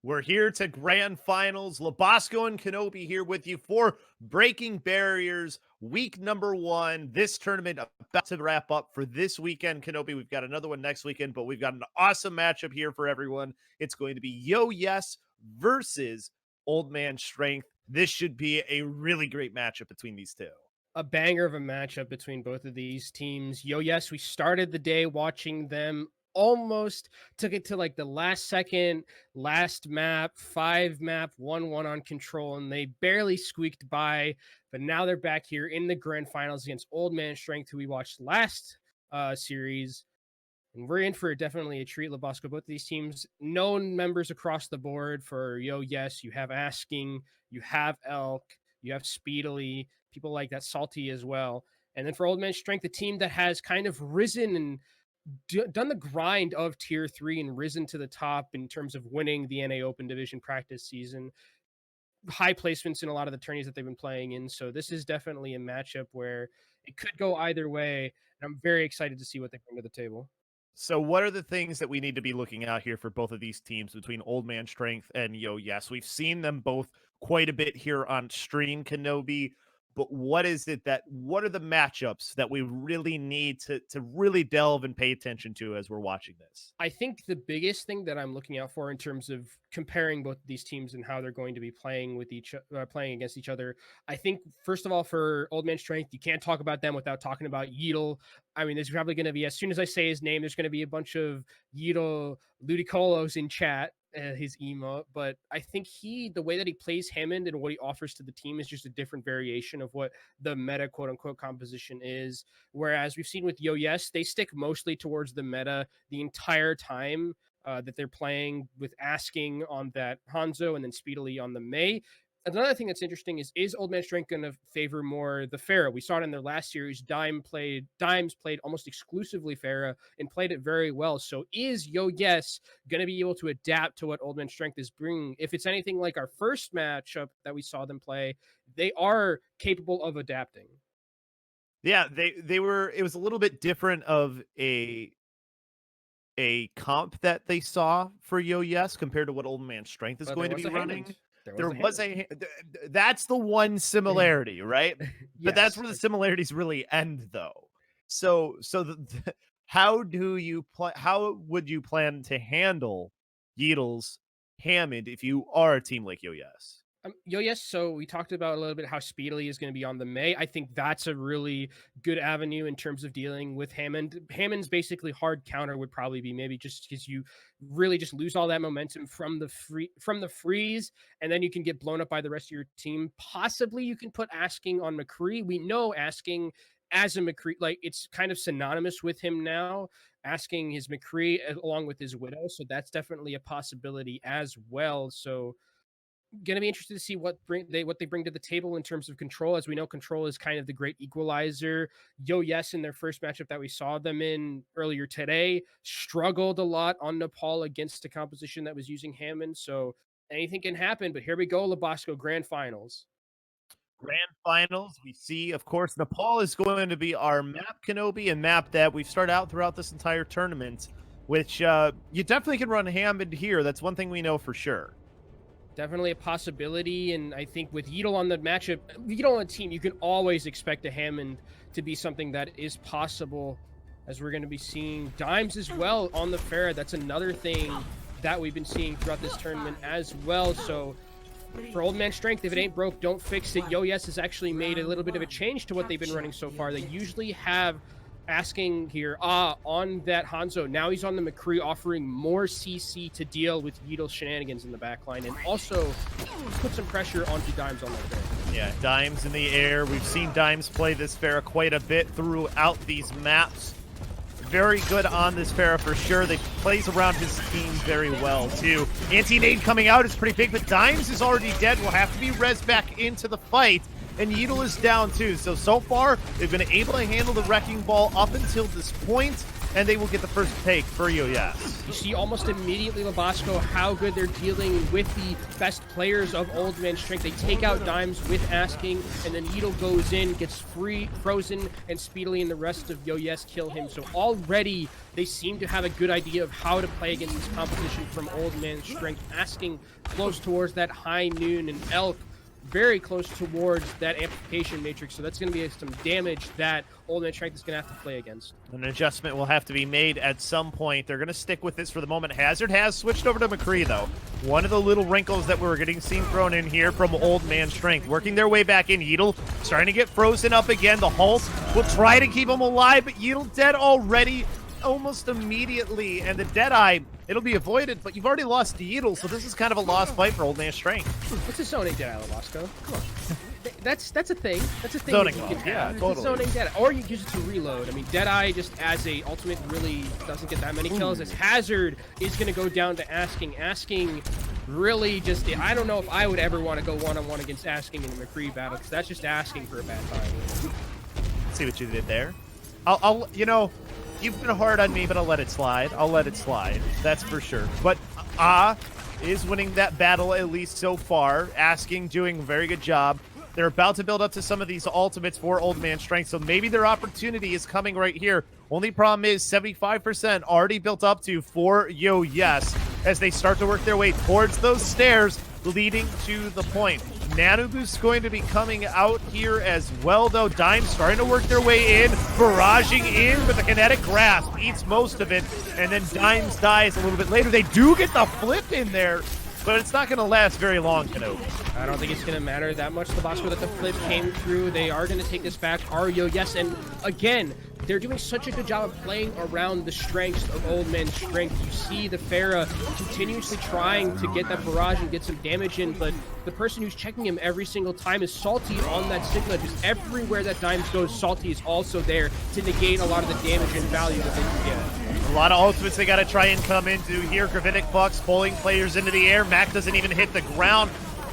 We're here to grand finals. Labasco and Kenobi here with you for Breaking Barriers, week number 1. This tournament about to wrap up for this weekend, Kenobi. We've got another one next weekend, but we've got an awesome matchup here for everyone. It's going to be Yo Yes versus Old Man Strength. This should be a really great matchup between these two. A banger of a matchup between both of these teams. Yo, yes, we started the day watching them, almost took it to like the last second, last map, 5 map, 1-1 on control, and they barely squeaked by. But now they're back here in the grand finals against Old Man Strength, who we watched last series. And we're in for definitely a treat, Labasco. Both of these teams, known members across the board for Yo, yes. You have Asking, you have Elk, you have Speedily, people like that, Salty as well. And then for Old Man Strength, the team that has kind of risen and done the grind of tier 3 and risen to the top in terms of winning the NA Open Division practice season. High placements in a lot of the tourneys that they've been playing in. So this is definitely a matchup where it could go either way. And I'm very excited to see what they bring to the table. So what are the things that we need to be looking out here for both of these teams between Old Man Strength and Yo Yes? We've seen them both quite a bit here on stream, Kenobi, but what are the matchups that we really need to really delve and pay attention to as we're watching this? I think the biggest thing that I'm looking out for in terms of comparing both these teams and how they're going to be playing with playing against each other, I think first of all for Old Man Strength, you can't talk about them without talking about Yeetle. I mean, there's probably going to be, as soon as I say his name, there's going to be a bunch of Yeetle Ludicolos in chat. His emote, but I think the way that he plays Hammond and what he offers to the team is just a different variation of what the meta quote unquote composition is. Whereas we've seen with Yo Yes, they stick mostly towards the meta the entire time that they're playing, with Asking on that Hanzo and then Speedily on the Mei. Another thing that's interesting is Old Man Strength going to favor more the Pharah? We saw it in their last series. Dimes played almost exclusively Pharah and played it very well. So is Yo Yes going to be able to adapt to what Old Man Strength is bringing? If it's anything like our first matchup that we saw them play, they are capable of adapting. Yeah, they were. It was a little bit different of a comp that they saw for Yo Yes compared to what Old Man Strength is going to be running. There was that's the one similarity, right? Yes. But that's where the similarities really end, though. So how would you plan to handle Yeetle's Hammond if you are a team like Yo Yes? Yo Yes, so we talked about a little bit how Speedily is going to be on the Mei. I think that's a really good avenue in terms of dealing with Hammond. Hammond's basically hard counter would probably be maybe just because you really just lose all that momentum from the freeze, and then you can get blown up by the rest of your team. Possibly you can put Asking on McCree. We know Asking as a McCree, like it's kind of synonymous with him now. Asking his McCree along with his Widow, so that's definitely a possibility as well. So going to be interested to see what they bring to the table in terms of control. As we know, control is kind of the great equalizer. Yo Yes, in their first matchup that we saw them in earlier today, struggled a lot on Nepal against a composition that was using Hammond. So anything can happen. But here we go, Labasco grand finals. Grand finals, we see, of course, Nepal is going to be our map, Kenobi, and map that we've started out throughout this entire tournament, which you definitely can run Hammond here. That's one thing we know for sure. Definitely a possibility, and I think with Yeetle on the matchup, Yeetle on the team, you can always expect a Hammond to be something that is possible, as we're going to be seeing Dimes as well on the Pharah. That's another thing that we've been seeing throughout this tournament as well. So for Old Man Strength, if it ain't broke, don't fix it. Yo Yes has actually made a little bit of a change to what they've been running so far. They usually have Asking here on that Hanzo. Now he's on the McCree, offering more CC to deal with Yeetle's shenanigans in the backline, and also put some pressure onto Dimes on that Pharah. Yeah, Dimes in the air. We've seen Dimes play this Pharah quite a bit throughout these maps. Very good on this Pharah for sure. They plays around his team very well too. Anti-nade coming out is pretty big, but Dimes is already dead. Will have to be res back into the fight. And Yeetle is down too. So far, they've been able to handle the Wrecking Ball up until this point. and they will get the first take for Yes. You see almost immediately, Labasco, how good they're dealing with the best players of Old Man Strength. They take out Dimes with Asking, and then Yeatle goes in, gets frozen, and speedily and the rest of Yes kill him. So already they seem to have a good idea of how to play against this competition from Old Man Strength. Asking close towards that High Noon, and Elk very close towards that amplification matrix, so that's going to be some damage that Old Man Strength is going to have to play against. An adjustment will have to be made at some point. They're going to stick with this for the moment. Hazard has switched over to McCree, though. One of the little wrinkles that we're getting seen thrown in here from Old Man Strength. Working their way back in. Yeatle starting to get frozen up again. The Hulk will try to keep him alive, but Yeatle dead already almost immediately. And the Deadeye, it'll be avoided, but you've already lost to Yeatle, so this is kind of a lost fight for Old Man Strength. It's a zoning Deadeye, Labasco. Come on. That's a thing. That's a thing. Zoning that you can yeah, have. totally. Zoning Deadeye. Or you use it to reload. I mean, Deadeye just as a ultimate really doesn't get that many kills. As Hazard is going to go down to Asking. Asking really just, I don't know if I would ever want to go one-on-one against Asking in a McCree battle, because that's just asking for a bad time. See what you did there? I'll you know, you've been hard on me, but I'll let it slide. I'll let it slide. That's for sure. But is winning that battle, at least so far. Asking, doing a very good job. They're about to build up to some of these ultimates for Old Man Strength, so maybe their opportunity is coming right here. Only problem is 75% already built up to for Yes as they start to work their way towards those stairs leading to the point. Nanubu's going to be coming out here as well, though. Dimes starting to work their way in, barraging in with a kinetic grasp, eats most of it, and then Dimes dies a little bit later. They do get the flip in there, but it's not going to last very long, Kenobi. I don't think it's going to matter that much, Labasco, that the flip came through. They are going to take this back. Yes, and again, they're doing such a good job of playing around the strengths of Old Man Strength. You see the Pharah continuously trying to get that barrage and get some damage in, but the person who's checking him every single time is Salty on that Sigma. Just everywhere that Dimes goes, Salty is also there to negate a lot of the damage and value that they can get. A lot of ultimates they got to try and come into here. Gravitic Bucks pulling players into the air. Mac doesn't even hit the ground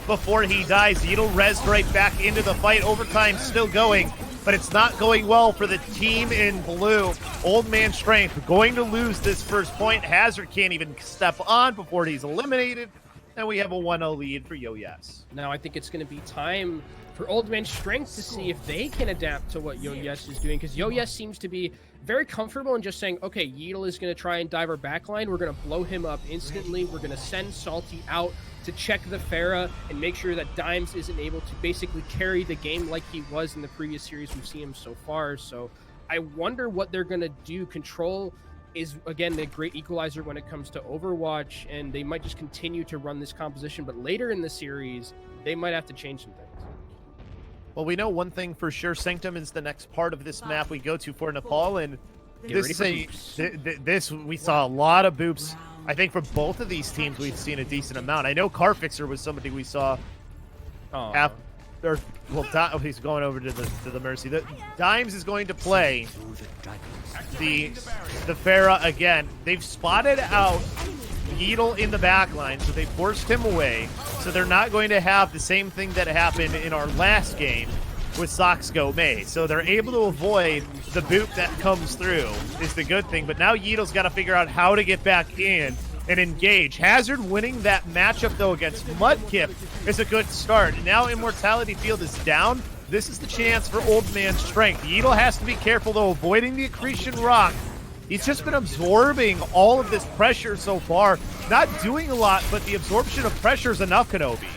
before he dies. Yeatle rezzed right back into the fight. Overtime still going, but it's not going well for the team in blue. Old Man Strength going to lose this first point. Hazard can't even step on before he's eliminated, and we have a 1-0 lead for Yes. Now I think it's going to be time for Old Man Strength to see if they can adapt to what Yes is doing, because Yes seems to be very comfortable in just saying, okay, Yeatle is going to try and dive our backline. We're going to blow him up instantly. We're going to send Salty out to check the Pharah and make sure that Dimes isn't able to basically carry the game like he was in the previous series we've seen him so far. So I wonder what they're going to do. Control is, again, the great equalizer when it comes to Overwatch, and they might just continue to run this composition, but later in the series, they might have to change some things. Well, we know one thing for sure. Sanctum is the next part of this map we go to for Nepal, and this we saw a lot of boops. I think for both of these teams, we've seen a decent amount. I know Carfixer was somebody we saw. He's going over to the Mercy. Dimes is going to play the Pharah again. They've spotted out Yeatle in the back line, so they forced him away. So they're not going to have the same thing that happened in our last game with Soxgo May. So they're able to avoid the boop that comes through is the good thing. But now Yeatle's got to figure out how to get back in and engage. Hazard winning that matchup, though, against Mudkip is a good start. And now Immortality Field is down. This is the chance for Old Man Strength. Yeatle has to be careful, though, avoiding the Accretion Rock. He's just been absorbing all of this pressure so far. Not doing a lot, but the absorption of pressure is enough, Kenobi.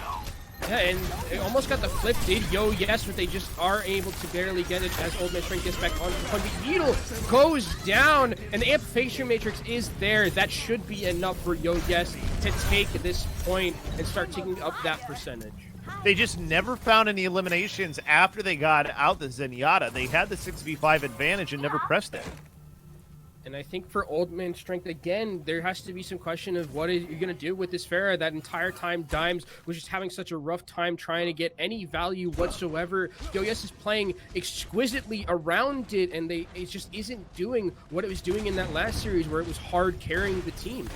Yeah, and they almost got the flip. Did Yes, but they just are able to barely get it as Old Man Strength gets back onto the point. But Yeatle goes down, and the amplification matrix is there. That should be enough for Yes to take this point and start taking up that percentage. They just never found any eliminations after they got out the Zenyatta. They had the 6v5 advantage and never pressed it. And I think for Old Man Strength, again, there has to be some question of what you're going to do with this Pharah. That entire time, Dimes was just having such a rough time trying to get any value whatsoever. Yes is playing exquisitely around it, and it just isn't doing what it was doing in that last series where it was hard carrying the team.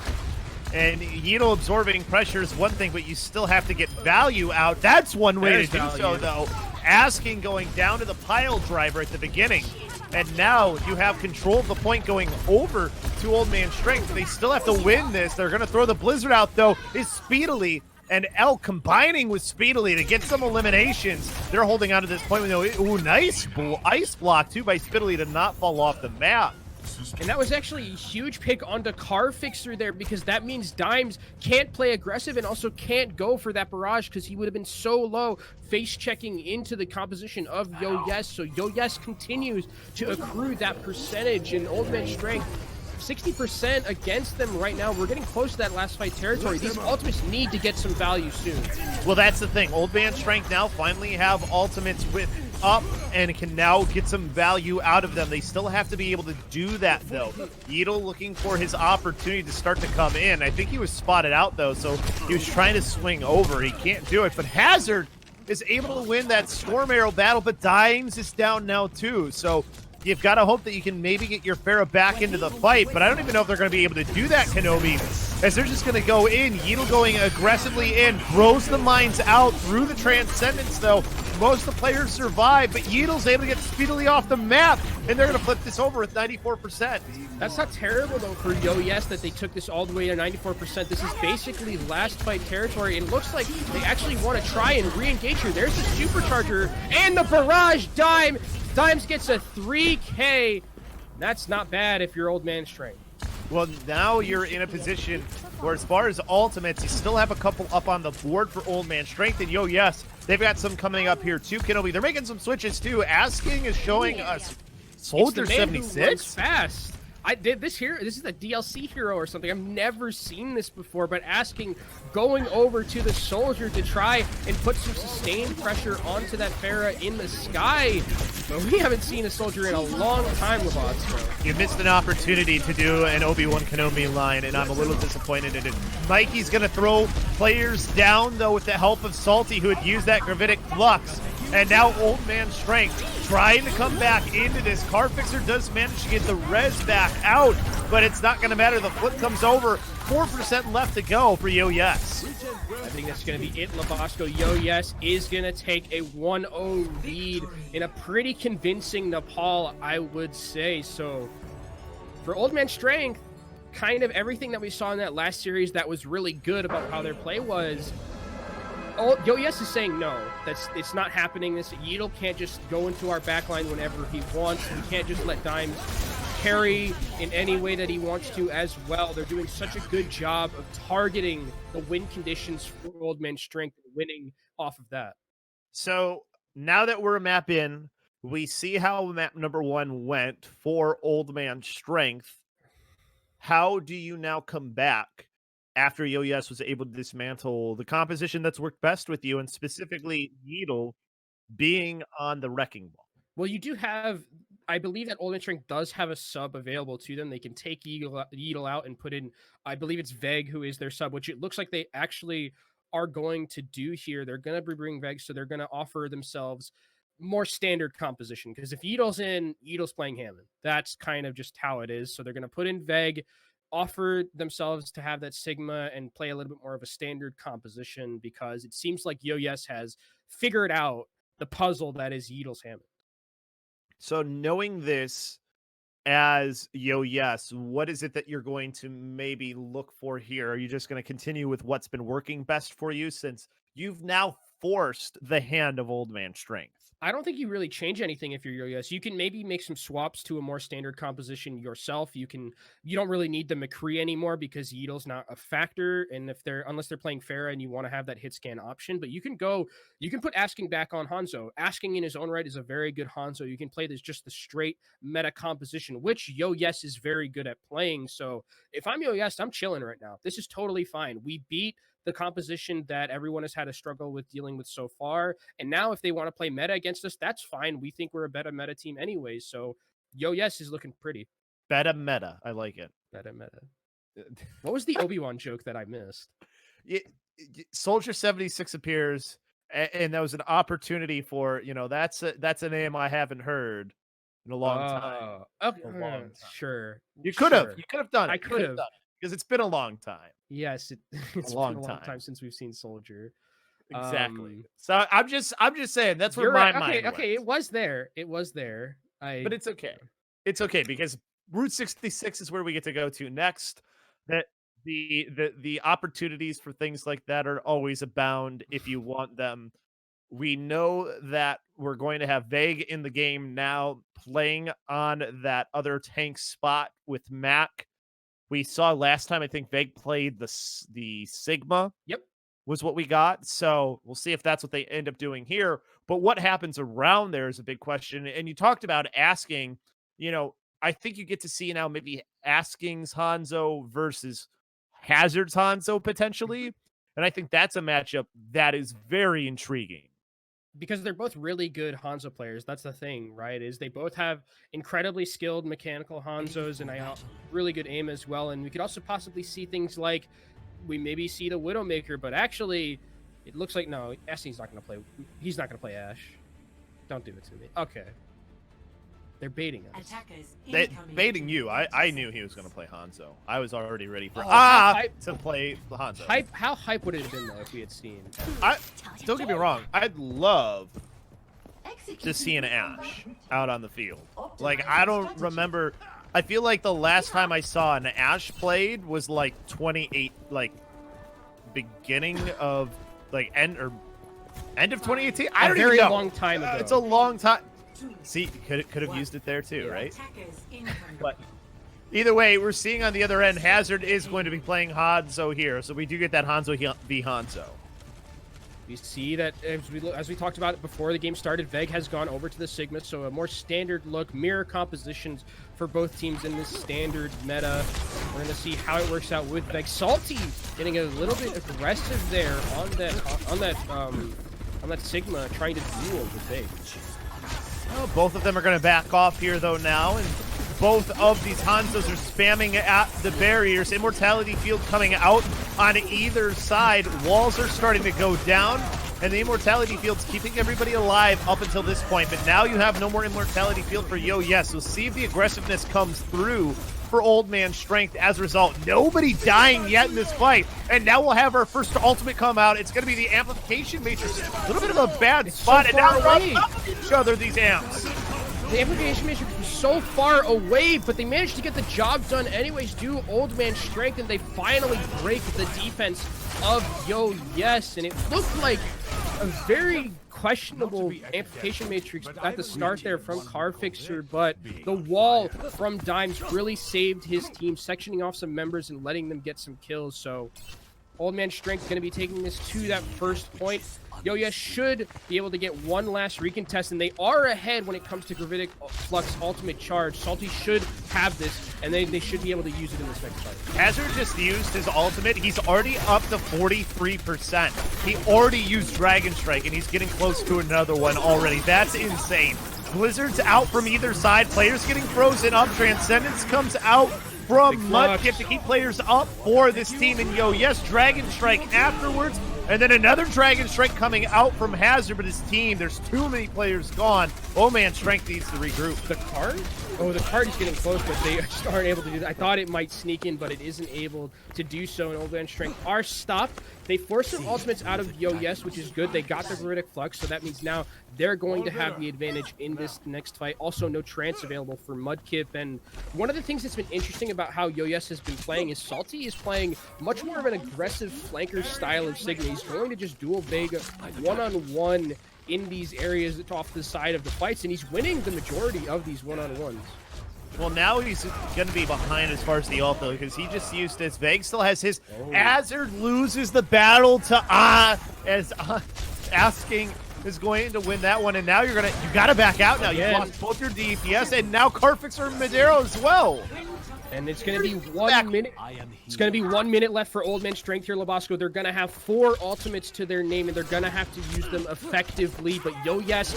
And Yeatle absorbing pressure is one thing, but you still have to get value out. That's one way to do so, though. Asking going down to the pile driver at the beginning. And now you have control of the point going over to Old Man Strength. They still have to win this. They're going to throw the Blizzard out, though, is Speedily. And L combining with Speedily to get some eliminations. They're holding on to this point. Ooh, nice ice block, too, by Speedily to not fall off the map. And that was actually a huge pick onto Car Fixer there, because that means Dimes can't play aggressive and also can't go for that barrage because he would have been so low face checking into the composition of Yo Yes. So Yo Yes continues to accrue that percentage, and Old Man Strength 60% against them right now. We're getting close to that last fight territory. These ultimates need to get some value soon. Well, that's the thing. Old Man Strength now finally have ultimates with up and can now get some value out of them. They still have to be able to do that, though. Yeatle looking for his opportunity to start to come in. I think he was spotted out, though, so he was trying to swing over. He can't do it, but Hazard is able to win that Storm Arrow battle, but Dimes is down now, too, so you've got to hope that you can maybe get your Pharah back into the fight, but I don't even know if they're going to be able to do that, Kenobi, as they're just going to go in. Yeatle going aggressively in, throws the mines out through the Transcendence, though. Most of the players survive, but Yeatle's able to get Speedily off the map, and they're going to flip this over with 94%. That's not terrible, though, for Yo Yes that they took this all the way to 94%. This is basically last fight territory, and it looks like they actually want to try and re-engage here. There's the Supercharger and the Barrage Dimes gets a 3K. That's not bad if you're Old Man Strength. Well, now you're in a position where, as far as ultimates, you still have a couple up on the board for Old Man Strength. And Yo Yes, they've got some coming up here too, Kenobi. They're making some switches too. Asking is showing us Soldier 76. Fast. I did this here. This is a DLC hero or something. I've never seen this before, but Asking going over to the Soldier to try and put some sustained pressure onto that Pharah in the sky. But we haven't seen a Soldier in a long time, Lebotsko. You missed an opportunity to do an Obi-Wan Kenobi line, and I'm a little disappointed in it. Mikey's going to throw players down, though, with the help of Salty, who had used that Gravitic Flux. And now Old Man Strength trying to come back into this. Car Fixer does manage to get the res back out, but it's not going to matter. The flip comes over. 4% left to go for Yo Yes. I think that's going to be it, Lebotsko. Yo Yes is going to take a 1-0 lead in a pretty convincing Nepal, I would say. So for Old Man Strength, kind of everything that we saw in that last series that was really good about how their play was, Yo Yes is saying no. It's not happening. This Yeatle can't just go into our backline whenever he wants. We can't just let Dimes carry in any way that he wants to as well. They're doing such a good job of targeting the win conditions for Old Man Strength and winning off of that. So now that we're a map in, we see how map number 1 went for Old Man Strength. How do you now come back after Yo Yes was able to dismantle the composition that's worked best with you, and specifically Yeatle being on the wrecking ball? Well, you do have, I believe that Old Man Strength does have a sub available to them. They can take Yeatle out and put in, I believe it's Veg who is their sub, which it looks like they actually are going to do here. They're going to be bringing Veg, so they're going to offer themselves more standard composition, because if Yeatle's in, Yeatle's playing Hammond. That's kind of just how it is. So they're going to put in Veg, offer themselves to have that Sigma and play a little bit more of a standard composition, because it seems like Yo Yes has figured out the puzzle that is Yeatle's Hammond. So knowing this as Yo Yes, what is it that you're going to maybe look for here? Are you just going to continue with what's been working best for you, since you've now forced the hand of Old Man Strength? I don't think you really change anything if you're Yo Yes. You can maybe make some swaps to a more standard composition yourself. You don't really need the McCree anymore, because Yeatle's not a factor. And unless they're playing Pharah and you want to have that hit scan option, but you can put Asking back on Hanzo. Asking in his own right is a very good Hanzo. You can play this just the straight meta composition, which Yo Yes is very good at playing. So if I'm Yo Yes, I'm chilling right now. This is totally fine. We beat the composition that everyone has had a struggle with dealing with so far. And now if they want to play meta against us, that's fine. We think we're a better meta team anyways. So Yo Yes is looking pretty. Better meta. I like it. Better meta. What was the Obi-Wan joke that I missed? Soldier 76 appears, and that was an opportunity for, that's a name I haven't heard in a long time. Okay. A long time. Sure. You could have done it. I could have. Because it's been a long time. Yes, it's been a long time since we've seen Soldier. Exactly. So I'm just saying that's where You're my right. mind Okay, went. okay, it was there. It was there. But it's okay. It's okay because Route 66 is where we get to go to next. That the opportunities for things like that are always abound if you want them. We know that we're going to have Vague in the game now playing on that other tank spot with Mac. We saw last time I think Vague played the Sigma Yep. was what we got. So we'll see if that's what they end up doing here. But what happens around there is a big question. And you talked about asking, I think you get to see now maybe Asking's Hanzo versus Hazard's Hanzo potentially. And I think that's a matchup that is very intriguing. Because they're both really good Hanzo players. That's the thing, right? Is they both have incredibly skilled mechanical Hanzos and really good aim as well. And we could also possibly see things like we maybe see the Widowmaker, but actually it looks like no, Ashley's not going to play. He's not going to play Ash. Don't do it to me. Okay. They're baiting us. Baiting you. I knew he was going to play Hanzo. I was already ready for to play Hanzo. How hype would it have been though if we had seen? Don't get me wrong. I'd love to see an Ash out on the field. Like I don't remember. I feel like the last time I saw an Ash played was like 28, like beginning of like end of 2018. I don't even know. A very long time ago. It's a long time. See, could have used it there too, right? But either way, we're seeing on the other end, Hazard is going to be playing Hanzo here, so we do get that Hanzo v Hanzo. We see that as we talked about it before the game started, Veg has gone over to the Sigma, so a more standard look, mirror compositions for both teams in this standard meta. We're going to see how it works out with Veg. Salty getting a little bit aggressive there on that Sigma, trying to duel with Veg. Well, both of them are going to back off here though now, and both of these Hanzos are spamming at the barriers. Immortality Field coming out on either side. Walls are starting to go down, and the Immortality Field's keeping everybody alive up until this point. But now you have no more Immortality Field for Yo Yes. So see if the aggressiveness comes through for Old Man Strength. As a result, nobody dying yet in this fight. And now we'll have our first ultimate come out. It's going to be the Amplification Matrix. A little bit of a bad spot. So and now far they're on top of each other, these amps. The Amplification Matrix was so far away, but they managed to get the job done anyways, due Old Man Strength, and they finally break the defense of Yo Yes. And it looked like a very questionable Amplification Matrix at the start there from Carfixer, but the wall from Dimes really saved his team, sectioning off some members and letting them get some kills. So Old Man Strength going to be taking this to that first point. Yo Yes should be able to get one last recontest, and they are ahead when it comes to Gravitic Flux Ultimate Charge. Salty should have this, and they should be able to use it in this next fight. Hazard just used his ultimate. He's already up to 43%. He already used Dragon Strike, and he's getting close to another one already. That's insane. Blizzard's out from either side. Players getting frozen up. Transcendence comes out from Mudkip to keep players up for this team. And Yo Yes, Dragon Strike afterwards. And then another Dragon Strike coming out from Hazard, but his team, there's too many players gone. Oh man, Strength needs to regroup. The card? Oh, the card is getting close, but they just aren't able to do that. I thought it might sneak in, but it isn't able to do so. And Old Man Strength are stopped. They forced some ultimates out of Yo Yes, which is good. They got the Gravitic Flux, so that means now they're going to have the advantage in this next fight. Also, no trance available for Mudkip. And one of the things that's been interesting about how Yo Yes has been playing is Salty is playing much more of an aggressive flanker style of Sigma. He's going to just duel Vega one-on-one in these areas off the side of the fights, and he's winning the majority of these one-on-ones. Well, now he's going to be behind as far as the ult, though, because he just used his. Veg still has his. Hazard loses the battle to as Asking is going to win that one, and now you got to back out now. You lost both your DPS, and now Carfixer and Madero as well. And it's going to be 1 minute. It's going to be 1 minute left for Old Man Strength here, Labasco. They're going to have 4 ultimates to their name, and they're going to have to use them effectively. But Yo Yes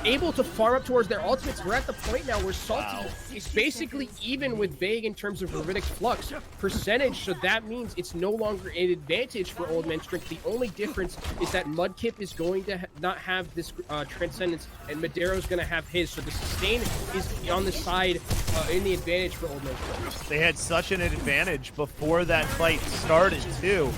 able to farm up towards their ultimates. We're at the point now where Salty is basically even with Vague in terms of Gravitic Flux percentage. So that means it's no longer an advantage for Old Man Strength. The only difference is that Mudkip is going to not have this Transcendence, and Madero's going to have his. So the sustain is on the side in the advantage for Old Man Strength. They had such an advantage before that fight started, too.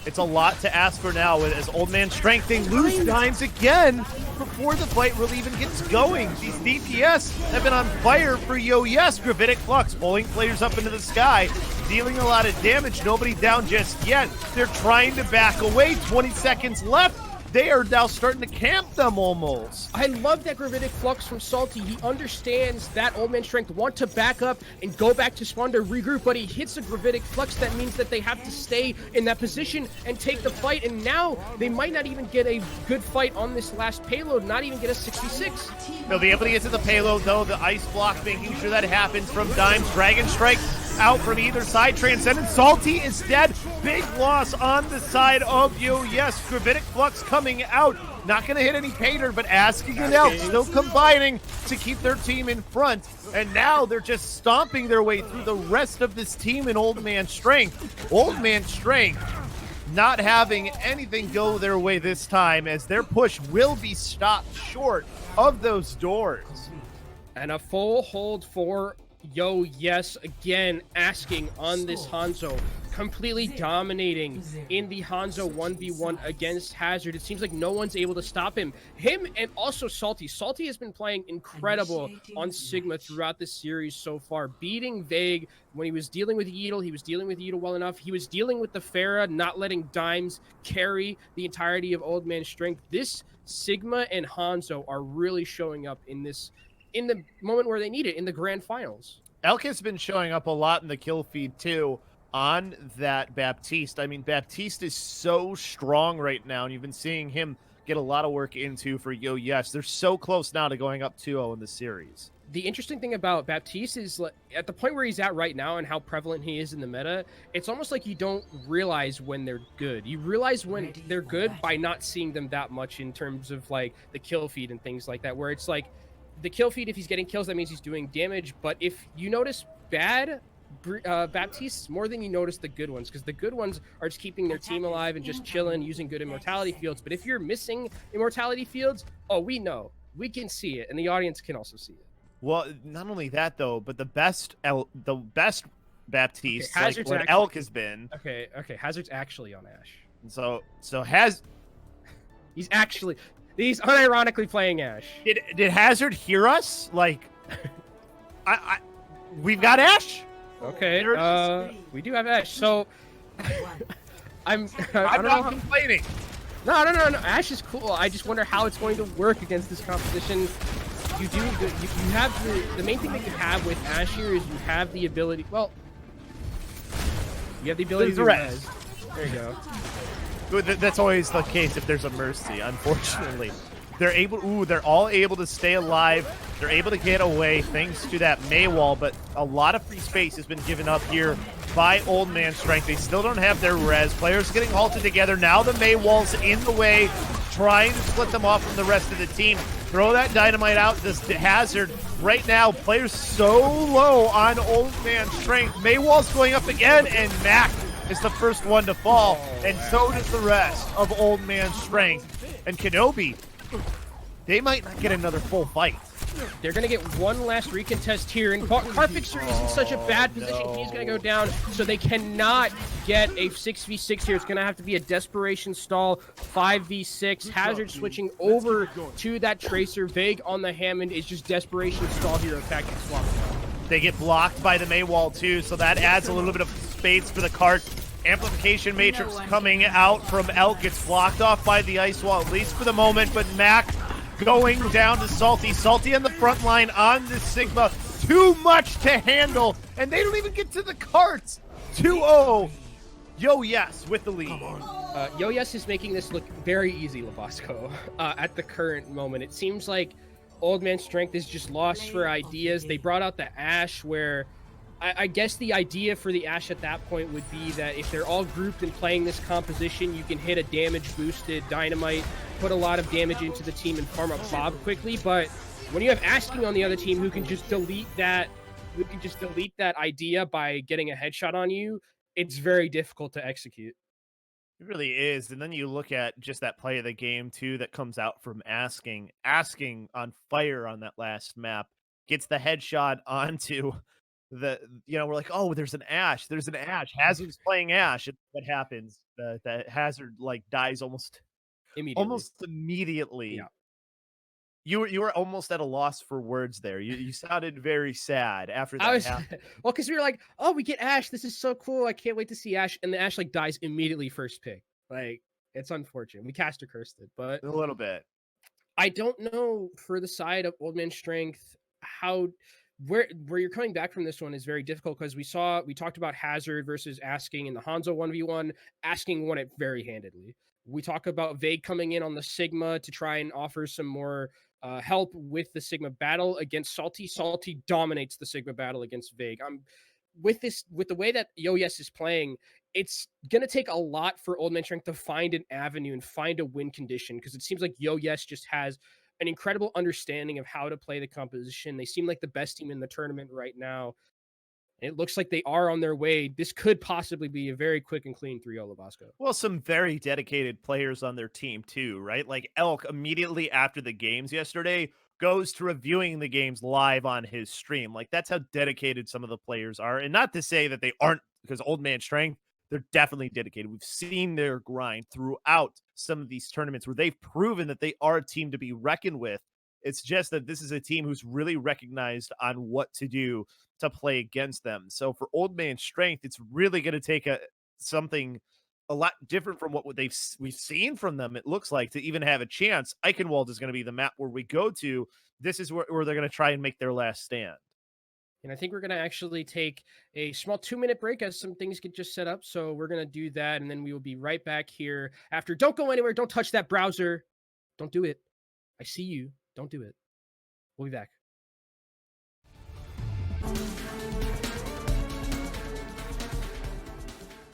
It's a lot to ask for now as Old Man Strength, they lose dimes again before the fight really even gets going. These DPS have been on fire for Yo Yes. Gravitic Flux pulling players up into the sky, dealing a lot of damage. Nobody down just yet. They're trying to back away. 20 seconds left. They are now starting to camp them almost. I love that Gravitic Flux from Salty. He understands that Old Man Strength want to back up and go back to spawn to regroup, but he hits a Gravitic Flux. That means that they have to stay in that position and take the fight, and now they might not even get a good fight on this last payload, not even get a 66. They'll be able to get to the payload, though. The ice block making sure that happens from Dimes. Dragon Strike out from either side. Transcendent. Salty is dead. Big loss on the side of Yo Yes. Gravitic Flux coming out. Not going to hit any Pater, but asking it out. Still combining to keep their team in front. And now they're just stomping their way through the rest of this team in Old Man Strength. Old Man Strength not having anything go their way this time, as their push will be stopped short of those doors. And a full hold for Yo Yes, again asking on this Hanzo, completely dominating in the Hanzo 1v1 against Hazard. It seems like no one's able to stop him. Him and also Salty. Salty has been playing incredible on Sigma throughout this series so far, beating Vague when he was dealing with Yeatle. He was dealing with Yeatle well enough. He was dealing with the Pharah, not letting Dimes carry the entirety of Old Man Strength. This Sigma and Hanzo are really showing up in the moment where they need it, in the grand finals. Elk has been showing up a lot in the kill feed too on that Baptiste. I mean, Baptiste is so strong right now, and you've been seeing him get a lot of work into for Yo Yes. They're so close now to going up 2-0 in the series. The interesting thing about Baptiste is, like, at the point where he's at right now and how prevalent he is in the meta, it's almost like you don't realize when they're good. You realize when they're good by not seeing them that much in terms of like the kill feed and things like that, where it's like, the kill feed, if he's getting kills, that means he's doing damage. But if you notice bad Baptistes more than you notice the good ones, because the good ones are just keeping their team alive and just chilling, using good immortality fields. But if you're missing immortality fields, oh, we know. We can see it, and the audience can also see it. Well, not only that, though, but the best Baptiste, okay, like what Elk has been. Okay, Hazard's actually on Ashe. So He's unironically playing Ashe. Did Hazard hear us? Like, we've got Ashe. Okay, we do have Ashe. So, I'm not complaining. No. Ashe is cool. I just wonder how it's going to work against this composition. You have the main thing that you have with Ashe here is you have the ability. Well, you have the ability to res. There you go. That's always the case if there's a Mercy, unfortunately. They're all able to stay alive. They're able to get away thanks to that May wall, but a lot of free space has been given up here by Old Man Strength. They still don't have their res. Players getting halted together. Now the May wall's in the way, trying to split them off from the rest of the team. Throw that dynamite out. This Hazard right now. Players so low on Old Man Strength. May wall's going up again, and Mac is the first one to fall, and so does the rest of Old Man Strength. And Kenobi, they might not get another full fight. They're going to get one last recontest here, and Carfixer is in such a bad position. He's going to go down, so they cannot get a 6v6 here. It's going to have to be a desperation stall, 5v6. Hazard switching over to that Tracer. Vague on the Hammond is just desperation stall here, attacking swap. They get blocked by the May wall too, so that adds a little bit of space for the cart. Amplification Matrix coming out from Elk. Gets blocked off by the ice wall, at least for the moment, but Mac going down to Salty. Salty on the front line on the Sigma. Too much to handle, and they don't even get to the carts. 2-0. Yo Yes with the lead. Yo Yes is making this look very easy, Labasco, at the current moment. It seems like Old Man Strength is just lost for ideas. They brought out the Ashe, where I guess the idea for the Ashe at that point would be that if they're all grouped and playing this composition, you can hit a damage-boosted Dynamite, put a lot of damage into the team, and farm up Bob quickly. But when you have Asking on the other team who can just delete that idea by getting a headshot on you, it's very difficult to execute. It really is. And then you look at just that play of the game, too, that comes out from Asking on fire on that last map. Gets the headshot onto we're like, oh, there's an Ashe. There's an Ashe. Hazard's playing Ashe. And what happens? That Hazard like dies Immediately. almost immediately. Yeah. You were almost at a loss for words there. You sounded very sad after I that was happened. well, because we were like, oh, we get Ashe. This is so cool. I can't wait to see Ashe. And the Ashe like dies immediately first pick. Like, it's unfortunate. We caster cursed it, but A little bit. I don't know for the side of Old Man Strength how where you're coming back from this one is very difficult because we talked about Hazard versus Asking in the Hanzo 1v1. Asking won it very handedly. We talk about Vague coming in on the Sigma to try and offer some more help with the Sigma battle against Salty. Salty dominates the Sigma battle against Vague. I'm with the way that Yo Yes is playing, it's gonna take a lot for Old Man Strength to find an avenue and find a win condition because it seems like Yo Yes just has an incredible understanding of how to play the composition. They seem like the best team in the tournament right now. It looks like they are on their way. This could possibly be a very quick and clean 3-0 Labasco. Well, some very dedicated players on their team too, right? Like Elk immediately after the games yesterday goes to reviewing the games live on his stream. Like that's how dedicated some of the players are. And not to say that they aren't, because Old Man Strength, they're definitely dedicated. We've seen their grind throughout some of these tournaments where they've proven that they are a team to be reckoned with. It's just that this is a team who's really recognized on what to do to play against them. So for Old Man Strength, it's really going to take something a lot different from what we've seen from them. It looks like to even have a chance. Eichenwalde is going to be the map where we go to. This is where they're going to try and make their last stand. And I think we're going to actually take a small 2-minute break as some things get just set up. So we're going to do that. And then we will be right back here after. Don't go anywhere. Don't touch that browser. Don't do it. I see you. Don't do it. We'll be back.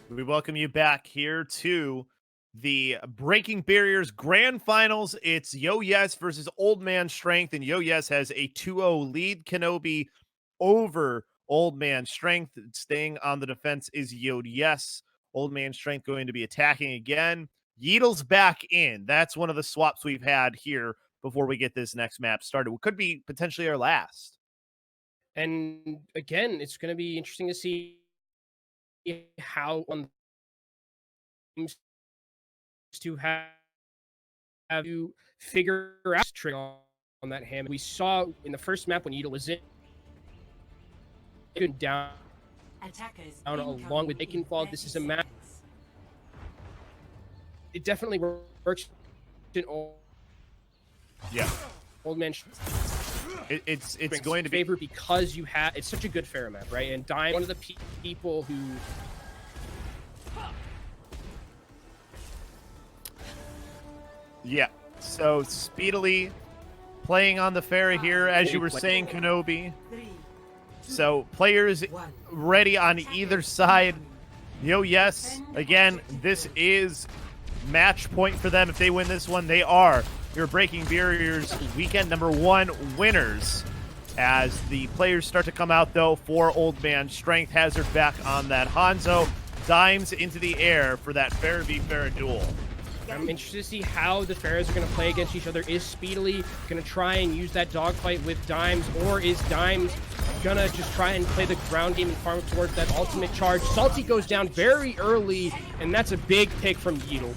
We welcome you back here to the Breaking Barriers Grand Finals. It's Yo Yes versus Old Man Strength, and Yo Yes has a 2-0 lead. Kenobi over Old Man Strength. Staying on the defense is Yo Yes. Old Man Strength going to be attacking again. Yeetle's back in. That's one of the swaps we've had here before we get this next map started. It could be potentially our last. And again, it's going to be interesting to see how on teams to have you figure out trick on that ham. We saw in the first map when Yeetle was in down along with Eichenwalde. This is a map. It definitely works in Old Man. It's going to be favor because you have it's such a good Pharaoh map, right? And Dime, one of the people who so speedily playing on the Pharaoh here, as you were saying, Kenobi. So players ready on either side. Yo Yes, again, this is match point for them. If they win this one, they are your Breaking Barriers weekend number 1 winners. As the players start to come out, though, for Old Man Strength. Hazard back on that Hanzo. Dimes into the air for that Pharaoh v Pharaoh duel. I'm interested to see how the Pharaohs are going to play against each other. Is Speedily going to try and use that dogfight with Dimes, or is Dimes going to just try and play the ground game and farm towards that ultimate charge? Salty goes down very early, and that's a big pick from Yeetle.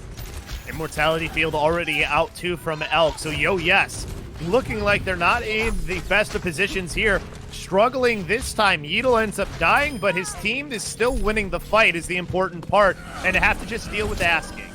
Immortality Field already out too from Elk. So Yo Yes looking like they're not in the best of positions here. Struggling this time. Yeetle ends up dying, but his team is still winning the fight is the important part, and to have to just deal with Asking.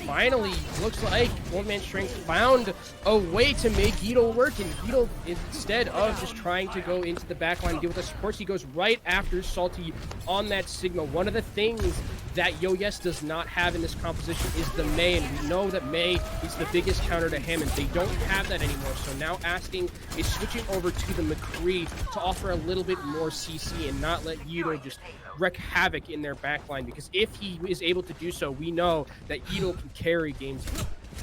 Finally, looks like Old Man Strength found a way to make Yeetle work, and Yeetle, instead of just trying to go into the backline and deal with the supports, he goes right after Salty on that Sigma. One of the things that Yo Yes does not have in this composition is the Mei, and we know that Mei is the biggest counter to Hammond. They don't have that anymore, so now Asking is switching over to the McCree to offer a little bit more CC and not let Yeetle just wreak havoc in their backline, because if he is able to do so, we know that Yeetle can carry games.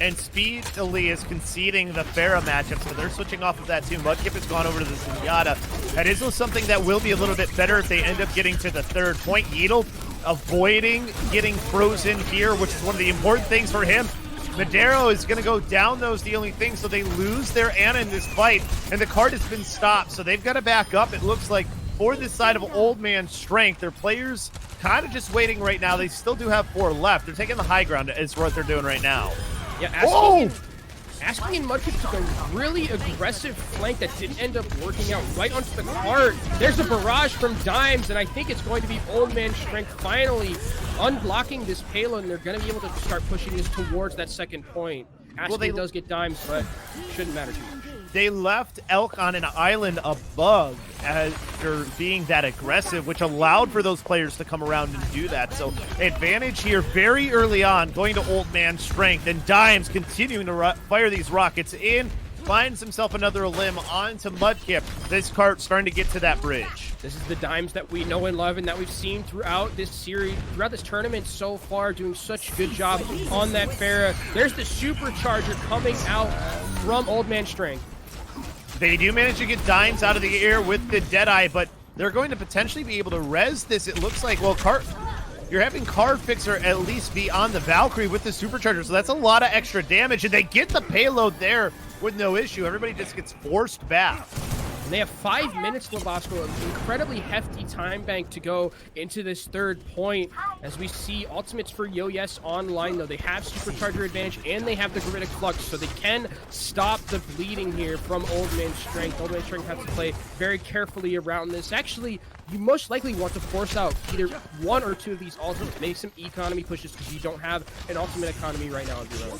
And Speedily is conceding the Pharaoh matchup, so they're switching off of that too. Mudkip has gone over to the Zenyatta. That is something that will be a little bit better if they end up getting to the 3rd point. Yeetle avoiding getting frozen here, which is one of the important things for him. Madero is going to go down those the only thing, so they lose their Ana in this fight, and the card has been stopped, so they've got to back up. It looks like for this side of Old Man Strength. Their players kind of just waiting right now. They still do have 4 left. They're taking the high ground is what they're doing right now. Yeah, Asking and Mudkip took a really aggressive flank that didn't end up working out right onto the cart. There's a barrage from Dimes, and I think it's going to be Old Man Strength finally unblocking this payload, and they're going to be able to start pushing this towards that second point. Asking does get Dimes, but shouldn't matter too much. They left Elk on an island above after being that aggressive, which allowed for those players to come around and do that. So advantage here very early on, going to Old Man Strength, and Dimes continuing to fire these rockets in, finds himself another limb onto Mudkip. This cart starting to get to that bridge. This is the Dimes that we know and love and that we've seen throughout this series, throughout this tournament so far, doing such a good job on that Pharah. There's the supercharger coming out from Old Man Strength. They do manage to get Dimes out of the air with the Deadeye, but they're going to potentially be able to res this. It looks like, well, you're having Card Fixer at least be on the Valkyrie with the supercharger, so that's a lot of extra damage, and they get the payload there with no issue. Everybody just gets forced back. And they have 5 minutes, Lobosco, an incredibly hefty time bank to go into this third point. As we see ultimates for Yo-Yes online, though, they have supercharger advantage and they have the Gravitic Flux, so they can stop the bleeding here from Old Man Strength. Old Man Strength has to play very carefully around this. Actually, you most likely want to force out either 1 or 2 of these ultimates, make some economy pushes because you don't have an ultimate economy right now of your own.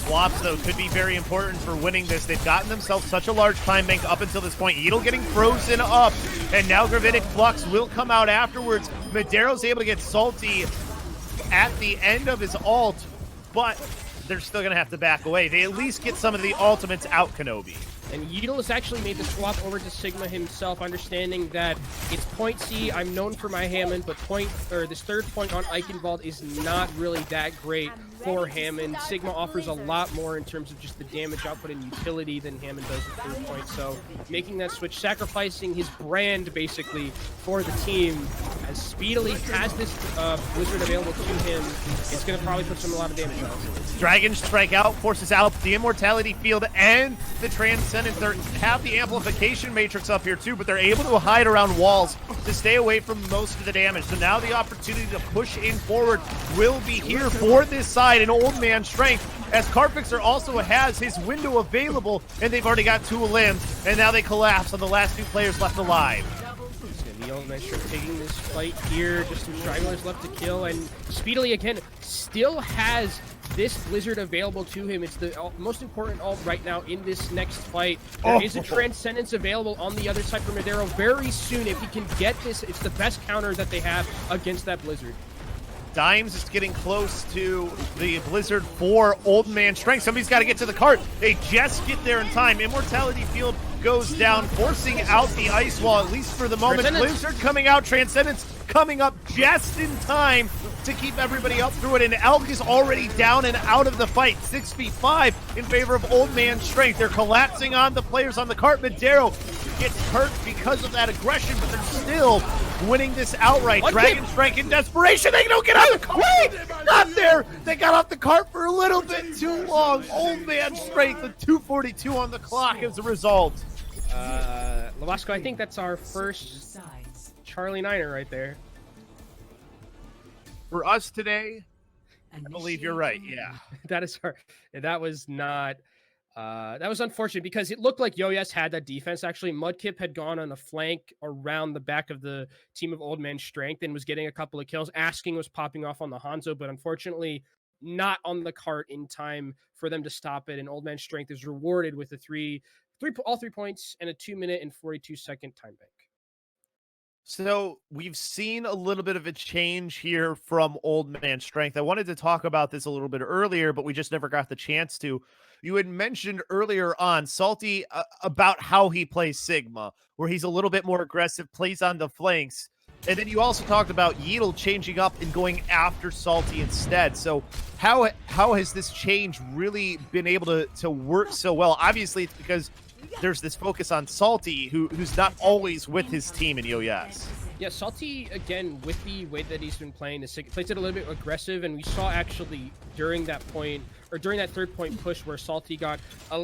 Swaps, though, could be very important for winning this. They've gotten themselves such a large time bank up until this point. Yeatle getting frozen up, and now Gravitic Flux will come out afterwards. Madero's able to get salty at the end of his ult, but they're still going to have to back away. They at least get some of the ultimates out, Kenobi. And Yeatle has actually made the swap over to Sigma himself, understanding that it's point C. I'm known for my Hammond, but this third point on Eichenwalde is not really that great for Hammond. Sigma offers a lot more in terms of just the damage output and utility than Hammond does at third point. So making that switch, sacrificing his brand basically for the team, as speedily has this Blizzard available to him, it's going to probably put a lot of damage on him. Dragon Strike out, forces out the Immortality Field and the Transcendence. They have the Amplification Matrix up here too, but they're able to hide around walls to stay away from most of the damage. So now the opportunity to push in forward will be here for this side in Old Man Strength, as Carfixer also has his window available, and they've already got 2 limbs, and now they collapse on the last 2 players left alive. The Old Man Strength taking this fight here, just some stragglers left to kill, and speedily again still has this Blizzard available to him. It's the most important ult right now in this next fight. There is a Transcendence available on the other side for Madero very soon. If he can get this, it's the best counter that they have against that Blizzard. Dimes is getting close to the Blizzard for Old Man Strength. Somebody's got to get to the cart. They just get there in time. Immortality Field goes down, forcing out the ice wall, at least for the moment. Blizzard coming out, Transcendence coming up just in time to keep everybody up through it, and Elk is already down and out of the fight. 6v5 in favor of Old Man Strength. They're collapsing on the players on the cart. Madero gets hurt because of that aggression, but they're still winning this outright. Dragon Strike in desperation. They don't get on the cart. Wait, not there. They got off the cart for a little bit too long. Old Man Strength with 2:42 on the clock as a result. Lobosco, I think that's our first Charlie Niner right there. For us today, I believe you're right. Yeah, that is hard. That was not. That was unfortunate because it looked like Yo-Yes had that defense. Actually, Mudkip had gone on a flank around the back of the team of Old Man Strength and was getting a couple of kills. Asking was popping off on the Hanzo, but unfortunately not on the cart in time for them to stop it. And Old Man Strength is rewarded with all 3 points and a 2-minute and 42-second time bank. So we've seen a little bit of a change here from Old Man Strength. I wanted to talk about this a little bit earlier, but we just never got the chance to. You had mentioned earlier on, Salty, about how he plays Sigma, where he's a little bit more aggressive, plays on the flanks. And then you also talked about Yeatle changing up and going after Salty instead. So how has this change really been able to work so well? Obviously, it's because there's this focus on Salty, who's not always with his team in Yo-Yes. Yeah, Salty, again, with the way that he's been playing, plays it a little bit aggressive, and we saw actually during that point, or during that 3rd point push where Salty got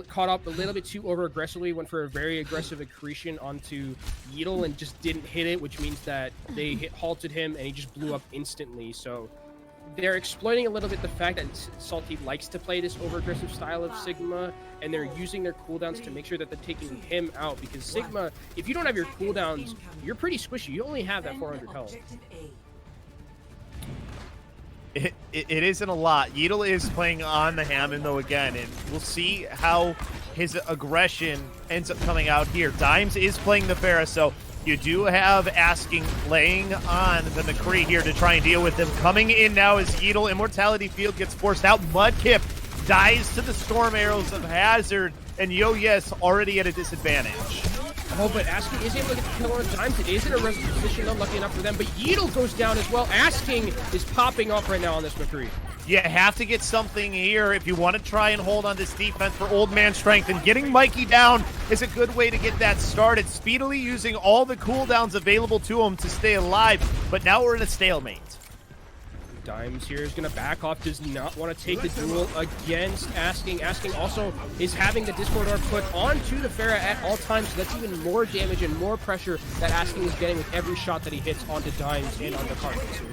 caught up a little bit too over aggressively, went for a very aggressive accretion onto Yeatle and just didn't hit it, which means that they halted him and he just blew up instantly. So they're exploiting a little bit the fact that Salty likes to play this over-aggressive style of Sigma, and they're using their cooldowns to make sure that they're taking him out, because Sigma, if you don't have your cooldowns, you're pretty squishy. You only have that 400 health. It isn't a lot. Yeatle is playing on the Hammond, though, again, and we'll see how his aggression ends up coming out here. Dimes is playing the Pharah, so you do have Asking laying on the McCree here to try and deal with him. Coming in now is Yeatle. Immortality Field gets forced out. Mudkip dies to the Storm Arrows of Hazard, and Yes already at a disadvantage. Oh, but Asking is able to get the kill on Dimes. It is in a rescue position, unlucky enough for them, but Yeatle goes down as well. Asking is popping off right now on this McCree. You have to get something here if you want to try and hold on this defense for Old Man Strength, and getting Mikey down is a good way to get that started, speedily using all the cooldowns available to him to stay alive, but now we're in a stalemate. Dimes here is going to back off, does not want to take the duel against Asking. Asking also is having the Discord Orb put onto the Pharah at all times, so that's even more damage and more pressure that Asking is getting with every shot that he hits onto Dimes and on the carpets here.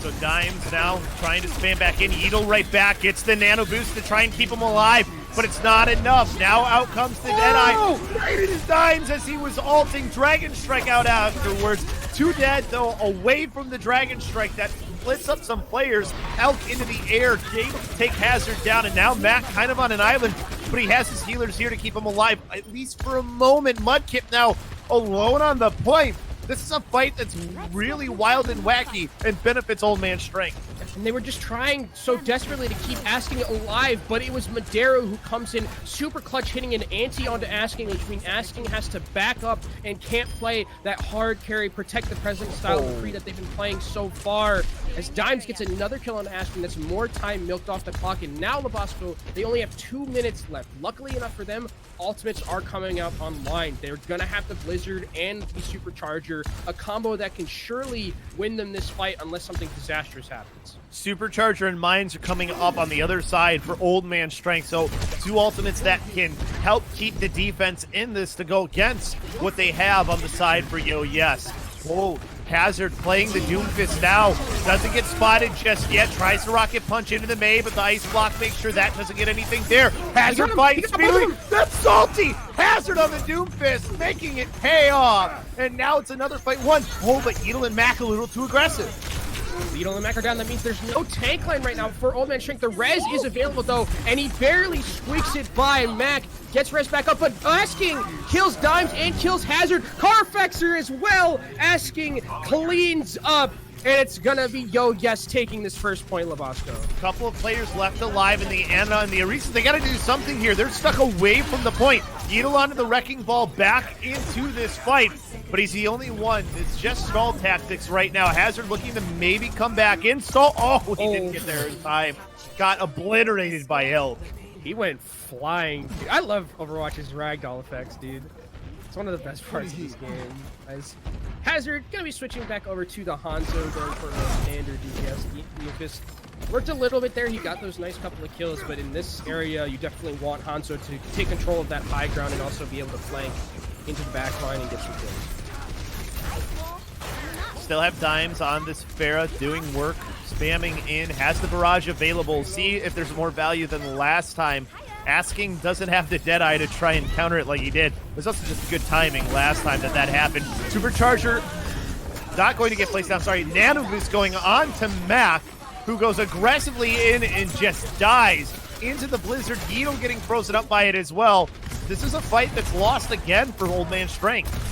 So Dimes now trying to spam back in. Yeatle right back, gets the nano boost to try and keep him alive, but it's not enough. Now out comes the Deadeye. Right in his Dimes as he was ulting. Dragon Strike out afterwards. 2 dead, though, away from the Dragon Strike that splits up some players. Elk into the air, able to take Hazard down, and now Matt kind of on an island, but he has his healers here to keep him alive, at least for a moment. Mudkip now alone on the point. This is a fight that's really wild and wacky and benefits Old Man Strength. And they were just trying so desperately to keep Asking alive, but it was Madero who comes in super clutch, hitting an anti onto Asking, which means Asking has to back up and can't play that hard carry, protect the present style of free that they've been playing so far. As Dimes gets another kill on Asking, that's more time milked off the clock, and now Labasco, they only have 2 minutes left. Luckily enough for them, ultimates are coming out online. They're gonna have the Blizzard and the Supercharger, a combo that can surely win them this fight unless something disastrous happens. Supercharger and Mines are coming up on the other side for Old Man Strength, so 2 ultimates that can help keep the defense in this to go against what they have on the side for Yes. Whoa, Hazard playing the Doomfist now. Doesn't get spotted just yet. Tries to rocket punch into the Mei, but the ice block makes sure that doesn't get anything there. Hazard fights speedily. That's Salty. Hazard on the Doomfist, making it pay off. And now it's another fight 1. Oh, but Yeatle and Mac a little too aggressive. Yeatle and Mac are down. That means there's no tank line right now for Old Man Strength. The res is available, though, and he barely squeaks it by. Mac gets res back up, but Asking kills Dimes and kills Hazard. Carfexer as well. Asking cleans up, and it's gonna be Yes taking this first point, Labasco. Couple of players left alive in the Anna and the Arisa. They gotta do something here. They're stuck away from the point. Yeatle onto the Wrecking Ball back into this fight, but he's the only one. It's just stall tactics right now. Hazard looking to maybe come back in. Stall. Oh, he didn't get there in time. Got obliterated by Elk. He went flying. Dude, I love Overwatch's ragdoll effects, dude. It's one of the best parts of this game. As Hazard gonna be switching back over to the Hanzo, going for a standard DPS. Doomfist worked a little bit there. He got those nice couple of kills, but in this area, you definitely want Hanzo to take control of that high ground and also be able to flank into the back line and get some kills. Still have Dimes on this Pharah doing work, spamming in, has the barrage available. See if there's more value than last time. Asking doesn't have the Deadeye to try and counter it like he did. It was also just good timing last time that happened. Supercharger not going to get placed down. Sorry, Nano Boost going on to Mac, who goes aggressively in and just dies into the Blizzard. Yeatle getting frozen up by it as well. This is a fight that's lost again for Old Man Strength.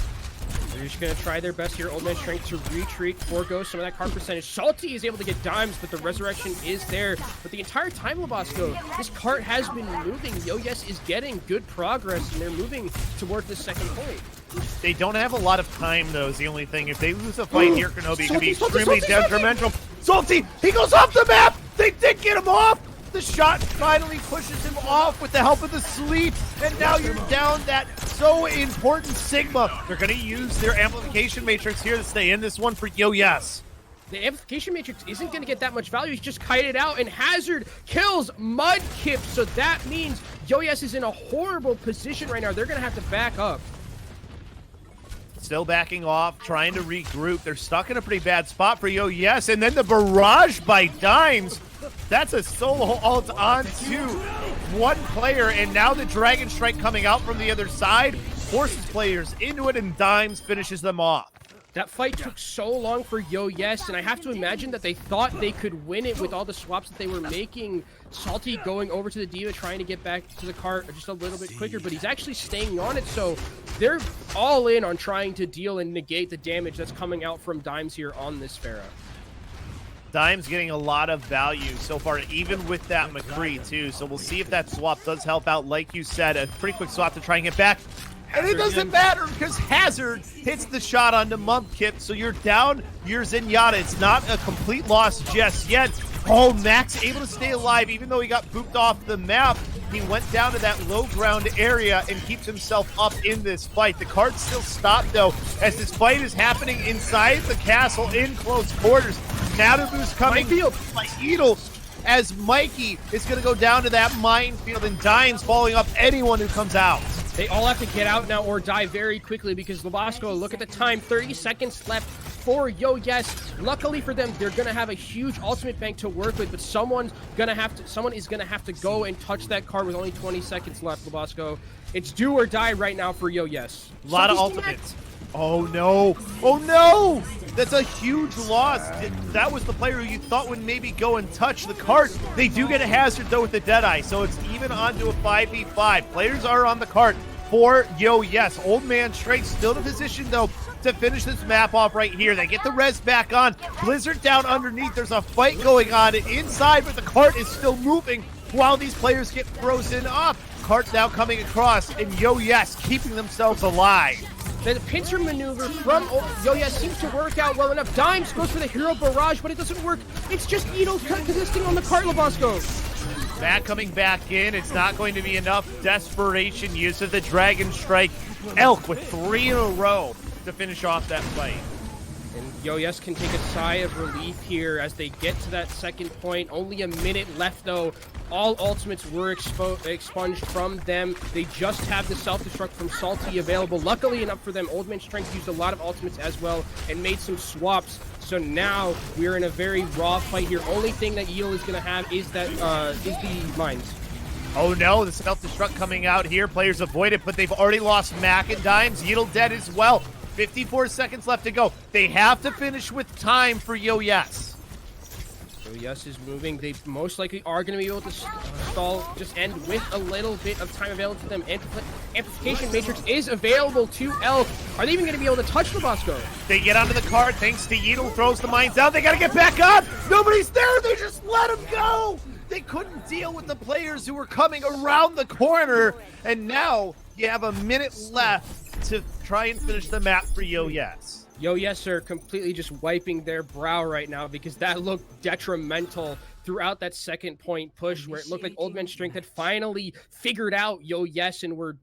They're just going to try their best here. Old Man Strength to retreat, forego some of that card percentage. Salty is able to get Dimes, but the resurrection is there. But the entire time, Labasco, this cart has been moving. Yes is getting good progress, and they're moving toward the second point. They don't have a lot of time, though, is the only thing. If they lose a fight here, Kenobi could be extremely detrimental. Salty, he goes off the map! They did get him off! The shot finally pushes him off with the help of the sleep, and now you're down that so important Sigma. They're going to use their amplification matrix here to stay in this one for Yes. the amplification matrix isn't going to get that much value. He's just kited out, and Hazard kills Mudkip. So that means Yo-Yes is in a horrible position right now. They're going to have to back up. Still backing off, trying to regroup. They're stuck in a pretty bad spot for Yo-Yes, and then the barrage by Dimes. That's a solo ult onto one player, and now the Dragon Strike coming out from the other side forces players into it, and Dimes finishes them off. That fight took so long for Yo-Yes, and I have to imagine that they thought they could win it with all the swaps that they were making. Salty going over to the Diva, trying to get back to the cart just a little bit quicker, but he's actually staying on it, so they're all in on trying to deal and negate the damage that's coming out from Dimes here on this Pharah. Dimes getting a lot of value so far, even with that McCree too, so we'll see if that swap does help out. Like you said, a pretty quick swap to try and get back. And it doesn't matter because Hazard hits the shot onto Mudkip, so you're down your Zenyatta. It's not a complete loss just yet. Oh, Max able to stay alive even though he got booped off the map. He went down to that low ground area and keeps himself up in this fight. The card's still stopped though as this fight is happening inside the castle in close quarters. Matabu's coming by Edel as Mikey is going to go down to that minefield, and Dimes following up anyone who comes out. They all have to get out now or die very quickly because Lobosco, look at the time, 30 seconds left for Yo-Yes. Luckily for them, they're going to have a huge ultimate bank to work with, but someone is going to have to go and touch that card with only 20 seconds left, Lobosco. It's do or die right now for Yo-Yes. A lot of ultimates. Oh no! Oh no! That's a huge loss. That was the player who you thought would maybe go and touch the cart. They do get a Hazard though with the Deadeye, so it's even onto a 5v5. Players are on the cart for Yo-Yes. Old Man Strength still in a position though to finish this map off right here. They get the res back on. Blizzard down underneath. There's a fight going on inside, but the cart is still moving while these players get frozen up. Cart now coming across, and Yo-Yes keeping themselves alive. The pincer maneuver from Yo-Yes seems to work out well enough. Dimes goes for the hero barrage, but it doesn't work. It's just Edel existing on the cart, Lobosco. Matt coming back in. It's not going to be enough. Desperation use of the Dragon Strike. Elk with 3 in a row to finish off that fight. And Yo-Yes can take a sigh of relief here as they get to that second point. Only a minute left, though. All ultimates were expunged from them. They just have the self-destruct from Salty available. Luckily enough for them, Old Man Strength used a lot of ultimates as well and made some swaps. So now we're in a very raw fight here. Only thing that Yeel is going to have is that is the mines. Oh no, the self-destruct coming out here. Players avoid it, but they've already lost Mac and Dimes. Yeedle dead as well. 54 seconds left to go. They have to finish with time for Yo-Yes. Yo-Yes is moving. They most likely are going to be able to stall, just end with a little bit of time available to them. Amplification Matrix is available to Elk. Are they even going to be able to touch Lobosco? They get onto the card thanks to Yeedle, throws the mines down. They got to get back up. Nobody's there. They just let him go. They couldn't deal with the players who were coming around the corner. And now you have a minute left to try and finish the map for Yo-Yes. Yo-Yes are completely just wiping their brow right now because that looked detrimental throughout that second point push where it looked like Old Man Strength had finally figured out Yo-Yes and were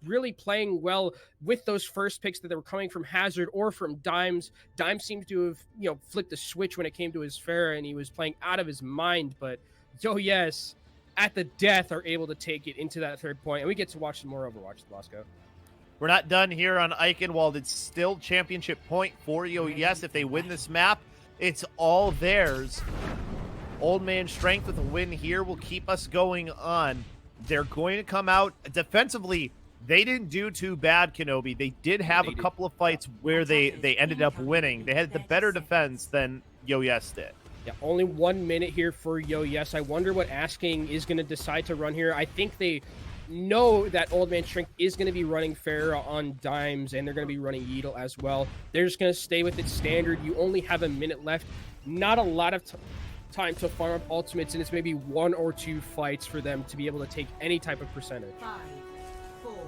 really playing well with those first picks that they were coming from Hazard or from Dimes. Dimes seemed to have, flipped the switch when it came to his Pharah and he was playing out of his mind, but Yo-Yes at the death are able to take it into that third point, and we get to watch some more Overwatch, Blasco. We're not done here on Eichenwalde. It's still championship point for Yo-Yes. If they win this map, it's all theirs. Old Man Strength with a win here will keep us going on. They're going to come out defensively. They didn't do too bad, Kenobi. They did have a couple of fights where they ended up winning. They had the better defense than Yo-Yes did. Yeah, only 1 minute here for Yo-Yes. I wonder what Asking is going to decide to run here. I think they know that Old Man Strength is going to be running Pharah on Dimes, and they're going to be running Yeedle as well. They're just going to stay with its standard. You only have a minute left. Not a lot of time to farm up ultimates, and it's maybe 1 or 2 fights for them to be able to take any type of percentage.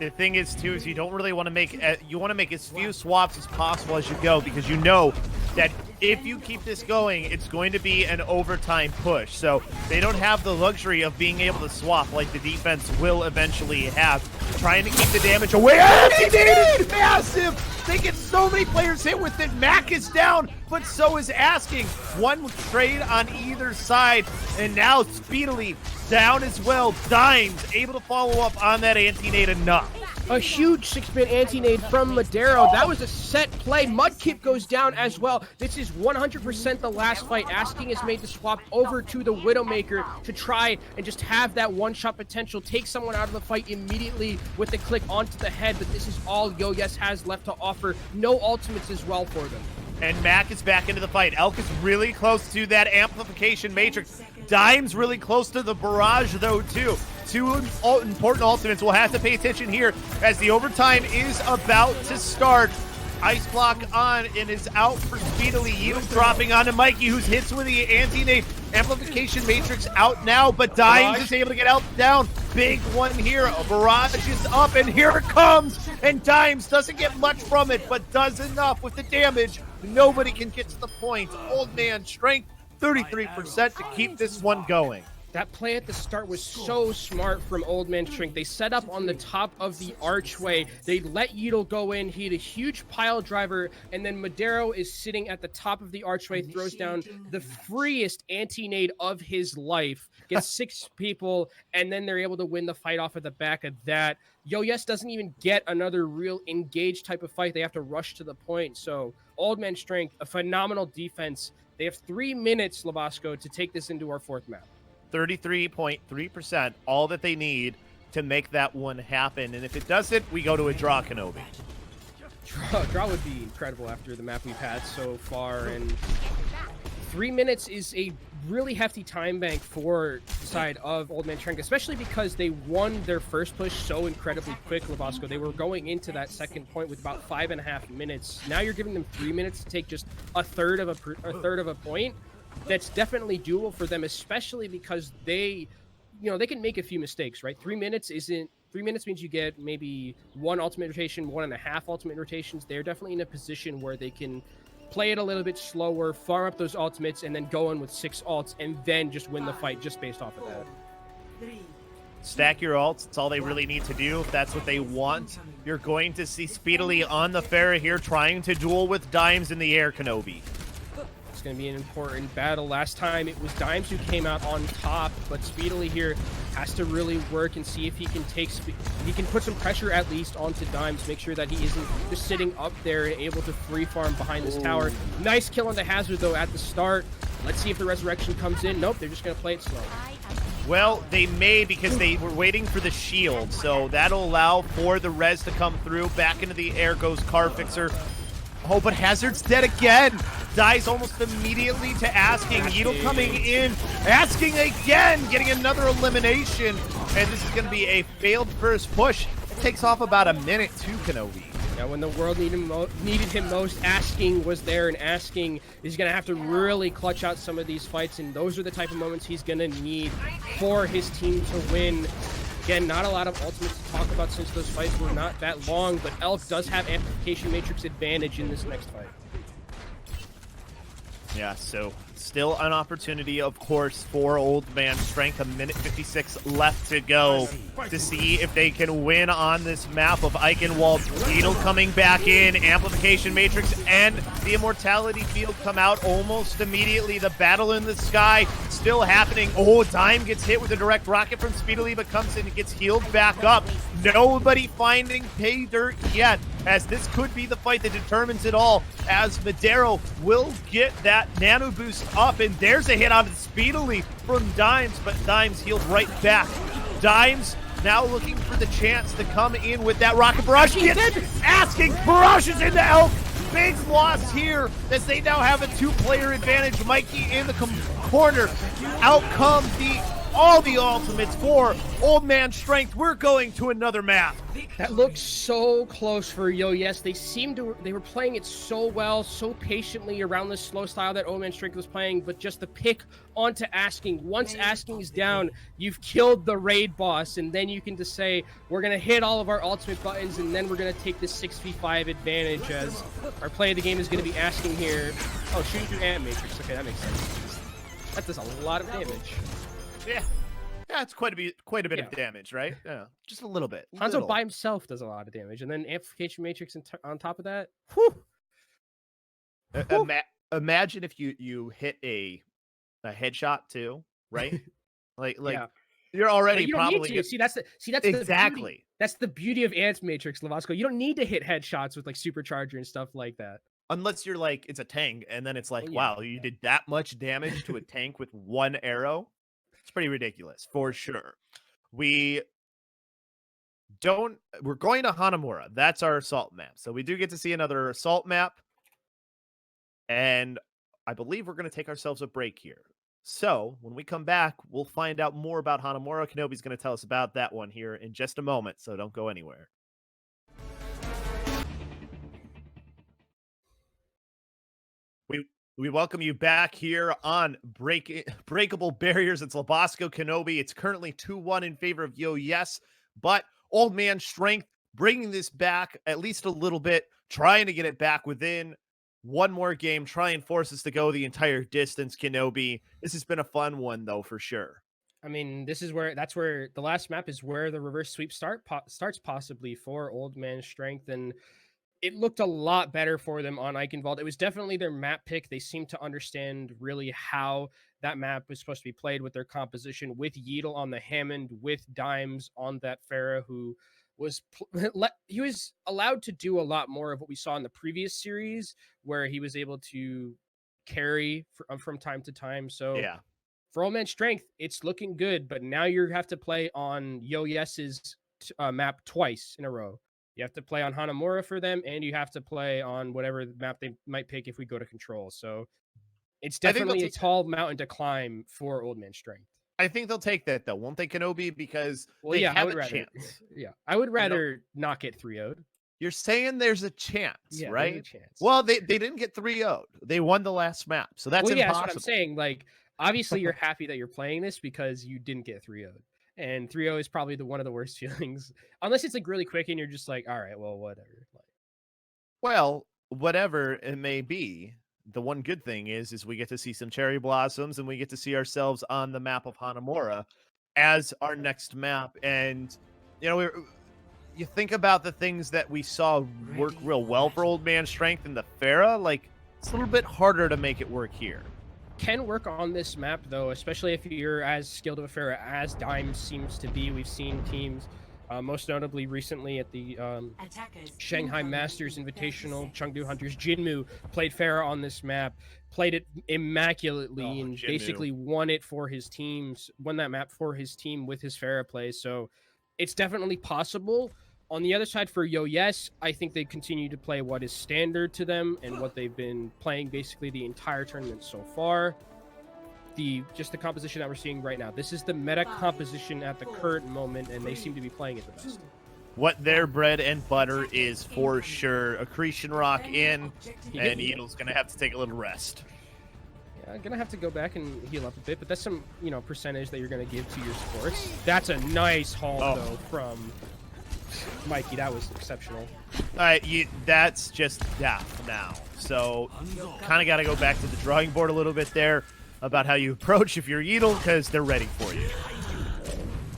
The thing is, too, is you don't really want to make you want to make as few swaps as possible as you go, because you know that if you keep this going, it's going to be an overtime push. So they don't have the luxury of being able to swap like the defense will eventually have. Trying to keep the damage away. They did! Massive! They get so many players hit with it. Mac is down, but so is Asking. One trade on either side, and now Speedily down as well. Dimes able to follow up on that anti-nade enough. A huge 6-bit anti-nade from Madero. That was a set play. Mudkip goes down as well. This is 100% the last fight. Asking is made to swap over to the Widowmaker to try and just have that one-shot potential, take someone out of the fight immediately with the click onto the head, but this is all Yo-Yes has left to offer. No ultimates as well for them. And Mac is back into the fight. Elk is really close to that amplification matrix. Dime's really close to the barrage, though, too. Two important ultimates. We'll have to pay attention here as the overtime is about to start. Ice block on and is out for Speedily. Yeetle dropping onto Mikey, who's hits with the anti-nade. Amplification matrix out now, but Dimes is able to get Elk down. Big one here. A barrage is up, and here it comes. And Dimes doesn't get much from it, but does enough with the damage. Nobody can get to the point. Old man strength, 33% to keep this one going. That play at the start was so smart from Old Man Strength. They set up on the top of the archway. They let Yeetle go in. He had a huge pile driver, and then Madero is sitting at the top of the archway, throws down the freest anti-nade of his life, gets 6 people, and then they're able to win the fight off of the back of that. Yo-Yes doesn't even get another real engaged type of fight. They have to rush to the point. So Old Man Strength, a phenomenal defense. They have 3 minutes, Labasco, to take this into our 4th map. 33.3%, all that they need to make that one happen. And if it doesn't, we go to a draw, Kenobi. Draw would be incredible after the map we've had so far. And 3 minutes is a really hefty time bank for the side of Old Man Strength, especially because they won their first push so incredibly quick, Labasco. They were going into that second point with about 5.5 minutes. Now you're giving them 3 minutes to take just a third of a point. That's definitely doable for them, especially because they can make a few mistakes, right? 3 minutes means you get maybe 1 ultimate rotation, 1.5 ultimate rotations. They're definitely in a position where they can play it a little bit slower, farm up those ultimates, and then go in with 6 ults, and then just win the fight just based off of that. Stack your ults. It's all they really need to do if that's what they want. You're going to see Speedily on the Pharah here trying to duel with Dimes in the air, Kenobi. Going to be an important battle. Last time it was Dimes who came out on top, but Speedily here has to really work and see if he can put some pressure at least onto Dimes, make sure that he isn't just sitting up there and able to free farm behind this tower. Nice kill on the hazard though at the start. Let's see if the resurrection comes in. Nope, they're just going to play it slow. Well, they may, because they were waiting for the shield, so that'll allow for the res to come through. Back into the air goes Car Fixer. Oh, but Hazard's dead again. Dies almost immediately to Asking. Yeetle coming in. Asking again, getting another elimination. And this is going to be a failed first push. It takes off about a minute too, Kenobi. Yeah, when the world needed him most, Asking was there, and Asking is going to have to really clutch out some of these fights, and those are the type of moments he's going to need for his team to win. Again, not a lot of ultimates to talk about since those fights were not that long, but Elk does have amplification matrix advantage in this next fight. Yeah, so still an opportunity, of course, for Old Man Strength. A minute 56 left to go to see if they can win on this map of Eichenwalde. Yeetle coming back in, Amplification Matrix and the Immortality Field come out almost immediately. The battle in the sky still happening. Oh, Dime gets hit with a direct rocket from Speedily, but comes in and gets healed back up. Nobody finding pay dirt yet, as this could be the fight that determines it all, as Madero will get that nano boost up, and there's a hit onto Speedily from Dimes, but Dimes healed right back. Dimes now looking for the chance to come in with that rocket barrage. Asking, barrages into Elk. Big loss here as they now have a 2-player advantage. Mikey in the corner. Out come all the ultimates for Old Man Strength. We're going to another map. That looks so close for Yo-Yes. They were playing it so well, so patiently around this slow style that Old Man Strength was playing, but just the pick onto Asking. Once Asking is down, you've killed the raid boss, and then you can just say, we're going to hit all of our ultimate buttons, and then we're going to take this 6v5 advantage, as our play of the game is going to be Asking here. Oh, shooting through Ant Matrix. Okay, that makes sense. That does a lot of damage. Yeah. Yeah, it's quite a bit Yeah. of damage, right? Yeah, just a little bit. Hanzo Little. by himself does a lot of damage, and then amplification matrix on top of that. Whew. Whew. Imagine if you hit a headshot too, right? Like Yeah. you're But already you don't need probably to. See, that's the beauty. exactly. That's the beauty of Ant Matrix, Lovasco. You don't need to hit headshots with like supercharger and stuff like that. Unless you're like it's a tank, and then it's like, Well, yeah. wow, you did that much damage to a tank with one arrow. It's pretty ridiculous for sure. We're going to Hanamura. That's our assault map. So we do get to see another assault map. And I believe we're going to take ourselves a break here. So when we come back, we'll find out more about Hanamura. Kenobi's going to tell us about that one here in just a moment. So don't go anywhere. We welcome you back here on Breakable Barriers. It's Labasco Kenobi. It's currently 2-1 in favor of Yo Yes, but Old Man Strength bringing this back at least a little bit, trying to get it back within one more game, try and force us to go the entire distance, Kenobi. This has been a fun one, though, for sure. I mean, that's where the last map is where the reverse sweep starts possibly for Old Man Strength, and it looked a lot better for them on Eichenwalde. It was definitely their map pick. They seemed to understand really how that map was supposed to be played with their composition, with Yeatle on the Hammond, with Dimes on that Pharah, who was he was allowed to do a lot more of what we saw in the previous series, where he was able to carry from time to time. So yeah, for Old Man Strength, it's looking good, but now you have to play on Yo Yes's map twice in a row. You have to play on Hanamura for them, and you have to play on whatever map they might pick if we go to control. So it's definitely a tall mountain to climb for Old Man Strength. I think they'll take that, though, won't they, Kenobi? Because well, yeah, have a chance. Yeah, I would rather not get 3-0'd. You're saying there's a chance, yeah, right? There's a chance. Well, they didn't get 3-0'd. They won the last map, so that's impossible. That's what I'm saying. Like, obviously, you're happy that you're playing this because you didn't get 3-0'd. And 3-0 is probably one of the worst feelings, unless it's like really quick and you're just like, all right, well, whatever. Well, whatever it may be, the one good thing is we get to see some cherry blossoms, and we get to see ourselves on the map of Hanamura as our next map. And you know, you think about the things that we saw work real well for Old Man Strength in the Pharah, like it's a little bit harder to make it work here. Can work on this map, though, especially if you're as skilled of a Pharah as Dimes seems to be. We've seen teams, most notably recently at the Shanghai Masters Invitational, Chengdu Hunters, Jinmu played Pharah on this map, played it immaculately, and Jinmu basically won that map for his team with his Pharah play. So it's definitely possible. On the other side for Yo Yes, I think they continue to play what is standard to them and what they've been playing basically the entire tournament so far. Just the composition that we're seeing right now. This is the meta composition at the current moment, and they seem to be playing it the best. What their bread and butter is for sure. Accretion Rock in, and Yeatle's going to have to take a little rest. Yeah, I'm going to have to go back and heal up a bit, but that's some, percentage that you're going to give to your supports. That's a nice haul, though, from Mikey. That was exceptional. That's just death now. So kind of got to go back to the drawing board a little bit there about how you approach if you're Yeatle, because they're ready for you.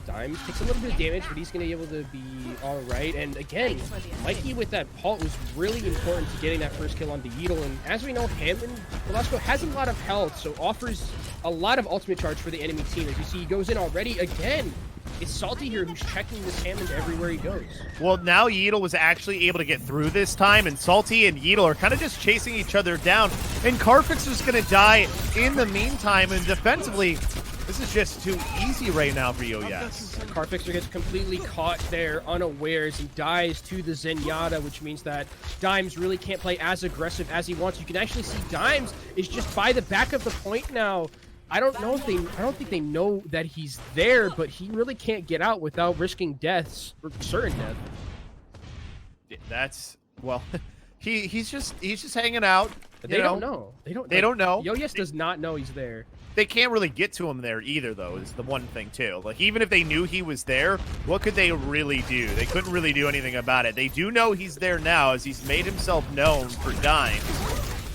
Dimes takes a little bit of damage, but he's going to be able to be all right. And again, Mikey with that halt was really important to getting that first kill onto Yeatle. And as we know, Hammond Velasco has a lot of health, so offers a lot of ultimate charge for the enemy team. As you see, he goes in already again. It's Salty here who's checking this Hammond everywhere he goes. Well, now Yeatle was actually able to get through this time, and Salty and Yeatle are kind of just chasing each other down. And Carfix is going to die in the meantime, and defensively, this is just too easy right now for Yo Yes. Carfixer gets completely caught there unawares. He dies to the Zenyatta, which means that Dimes really can't play as aggressive as he wants. You can actually see Dimes is just by the back of the point now. I don't think they know that he's there, but he really can't get out without risking deaths or certain death. That's he's just hanging out. They don't know. They don't know. Yo Yes does not know he's there. They can't really get to him there either, though, is the one thing too. Like, even if they knew he was there, what could they really do? They couldn't really do anything about it. They do know he's there now, as he's made himself known for dying.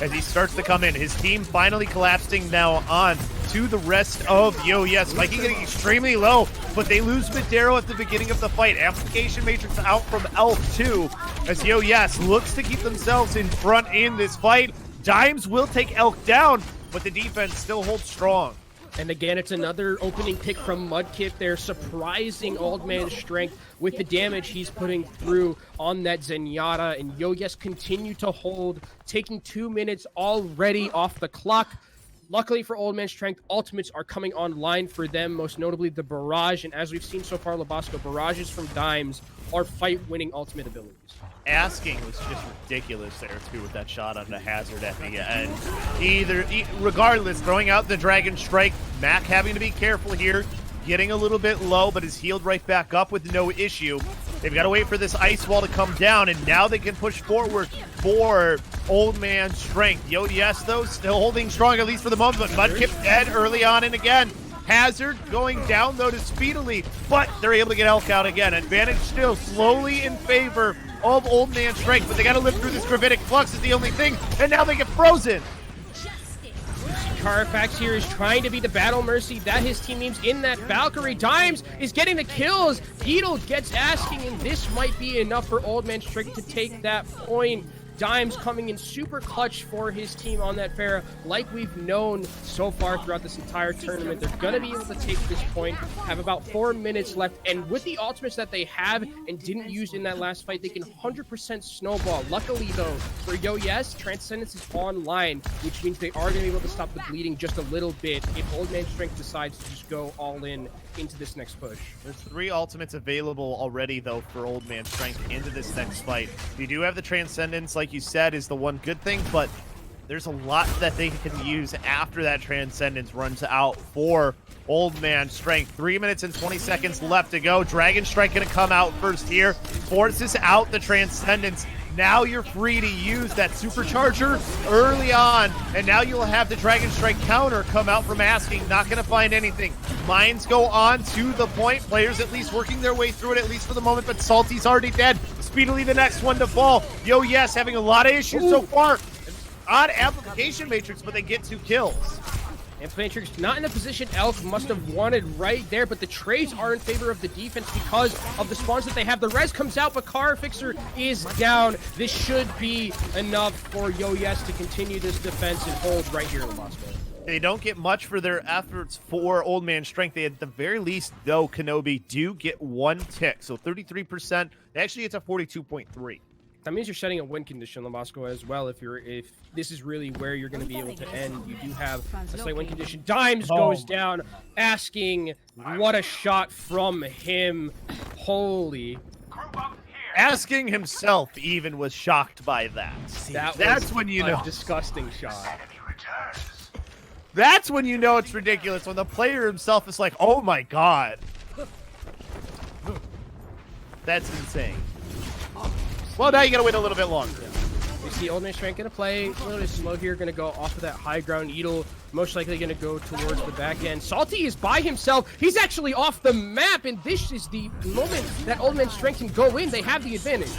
as he starts to come in. His team finally collapsing now on to the rest of Yo Yes. Mikey getting extremely low, but they lose Madero at the beginning of the fight. Amplification Matrix out from Elf 2 as Yo Yes looks to keep themselves in front in this fight. Dimes will take Elk down, but the defense still holds strong. And again, it's another opening pick from Mudkip there, surprising Old Man Strength with the damage he's putting through on that Zenyatta. And Yo Yes continue to hold, taking 2 minutes already off the clock. Luckily for Old Man Strength, ultimates are coming online for them, most notably the Barrage. And as we've seen so far, Labasco, barrages from Dimes are fight-winning ultimate abilities. Asking was just ridiculous there too with that shot on the hazard at the end. Regardless, throwing out the Dragon Strike, Mac having to be careful here, getting a little bit low, but is healed right back up with no issue. They've got to wait for this ice wall to come down, and now they can push forward for Old Man Strength. Yo Yes, though, still holding strong, at least for the moment, but Mudkip dead early on, and again, Hazard going down, though, to Speedily, but they're able to get Elk out again. Advantage still slowly in favor of Old Man Strength, but they got to live through this gravitic flux is the only thing, and now they get frozen. Carfax here is trying to be the battle mercy that his team needs in that Valkyrie. Dimes is getting the kills. Beetle gets asking, and this might be enough for Old Man Strength to take that point. Dimes coming in super clutch for his team on that Pharah, like we've known so far throughout this entire tournament. They're going to be able to take this point, have about 4 minutes left, and with the ultimates that they have and didn't use in that last fight, they can 100% snowball. Luckily, though, for Yo Yes, Transcendence is online, which means they are going to be able to stop the bleeding just a little bit if Old Man Strength decides to just go all in into this next push. There's 3 ultimates available already, though, for Old Man Strength into this next fight. You do have the Transcendence, like you said, is the one good thing, but there's a lot that they can use after that Transcendence runs out for Old Man Strength. 3 minutes and 20 seconds left to go. Dragon Strike gonna come out first here, forces out the Transcendence. Now you're free to use that supercharger early on, and now you'll have the Dragon Strike counter come out from Asking. Not going to find anything. Mines go on to the point. Players at least working their way through it, at least for the moment, but Salty's already dead. Speedily the next one to fall. Yo Yes having a lot of issues so far. Odd Amplification Matrix, but they get 2 kills. Matrix not in the position Elk must have wanted right there, but the trades are in favor of the defense because of the spawns that they have. The res comes out, but Car Fixer is down. This should be enough for Yo Yes to continue this defense and hold right here in Moscow. They don't get much for their efforts for Old Man Strength. They, at the very least, though, Kenobi do get 1 tick. So 33%. Actually, it's a 42.3. That means you're setting a win condition, Labasco, as well. If this is really where you're going to be able to end, you do have a slight win condition. Dimes goes down, Asking, what a shot from him. Holy. Asking himself even was shocked by that. That's when you know. Disgusting shot. That's when you know it's ridiculous, when the player himself is like, oh my god. That's insane. Well, now you gotta wait a little bit longer. We see Old Man Strength gonna play a little bit slow here, gonna go off of that high ground needle, most likely gonna go towards the back end. Salty is by himself. He's actually off the map, and this is the moment that Old Man Strength can go in. They have the advantage.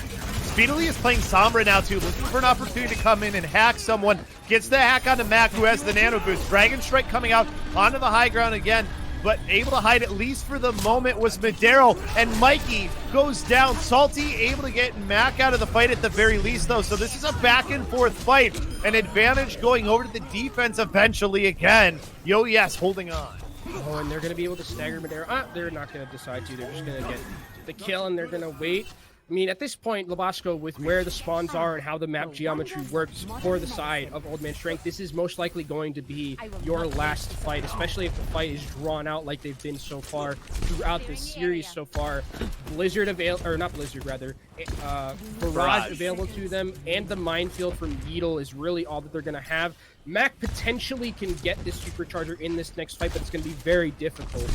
Speedily is playing Sombra now too, looking for an opportunity to come in and hack someone. Gets the hack onto Mac, who has the nano boost. Dragon Strike coming out onto the high ground again, but able to hide at least for the moment was Madero, and Mikey goes down. Salty able to get Mac out of the fight at the very least, though, so this is a back and forth fight. An advantage going over to the defense eventually again. Yo Yes holding on. Oh, and they're going to be able to stagger Madero. They're not going to decide to. They're just going to get the kill, and they're going to wait. I mean, at this point, Labasco, with where the spawns are and how the map geometry works for the side of Old Man Strength, this is most likely going to be your last fight, especially if the fight is drawn out like they've been so far throughout this series so far. Barrage available to them, and the minefield from Beetle is really all that they're going to have. Mac potentially can get this supercharger in this next fight, but it's going to be very difficult.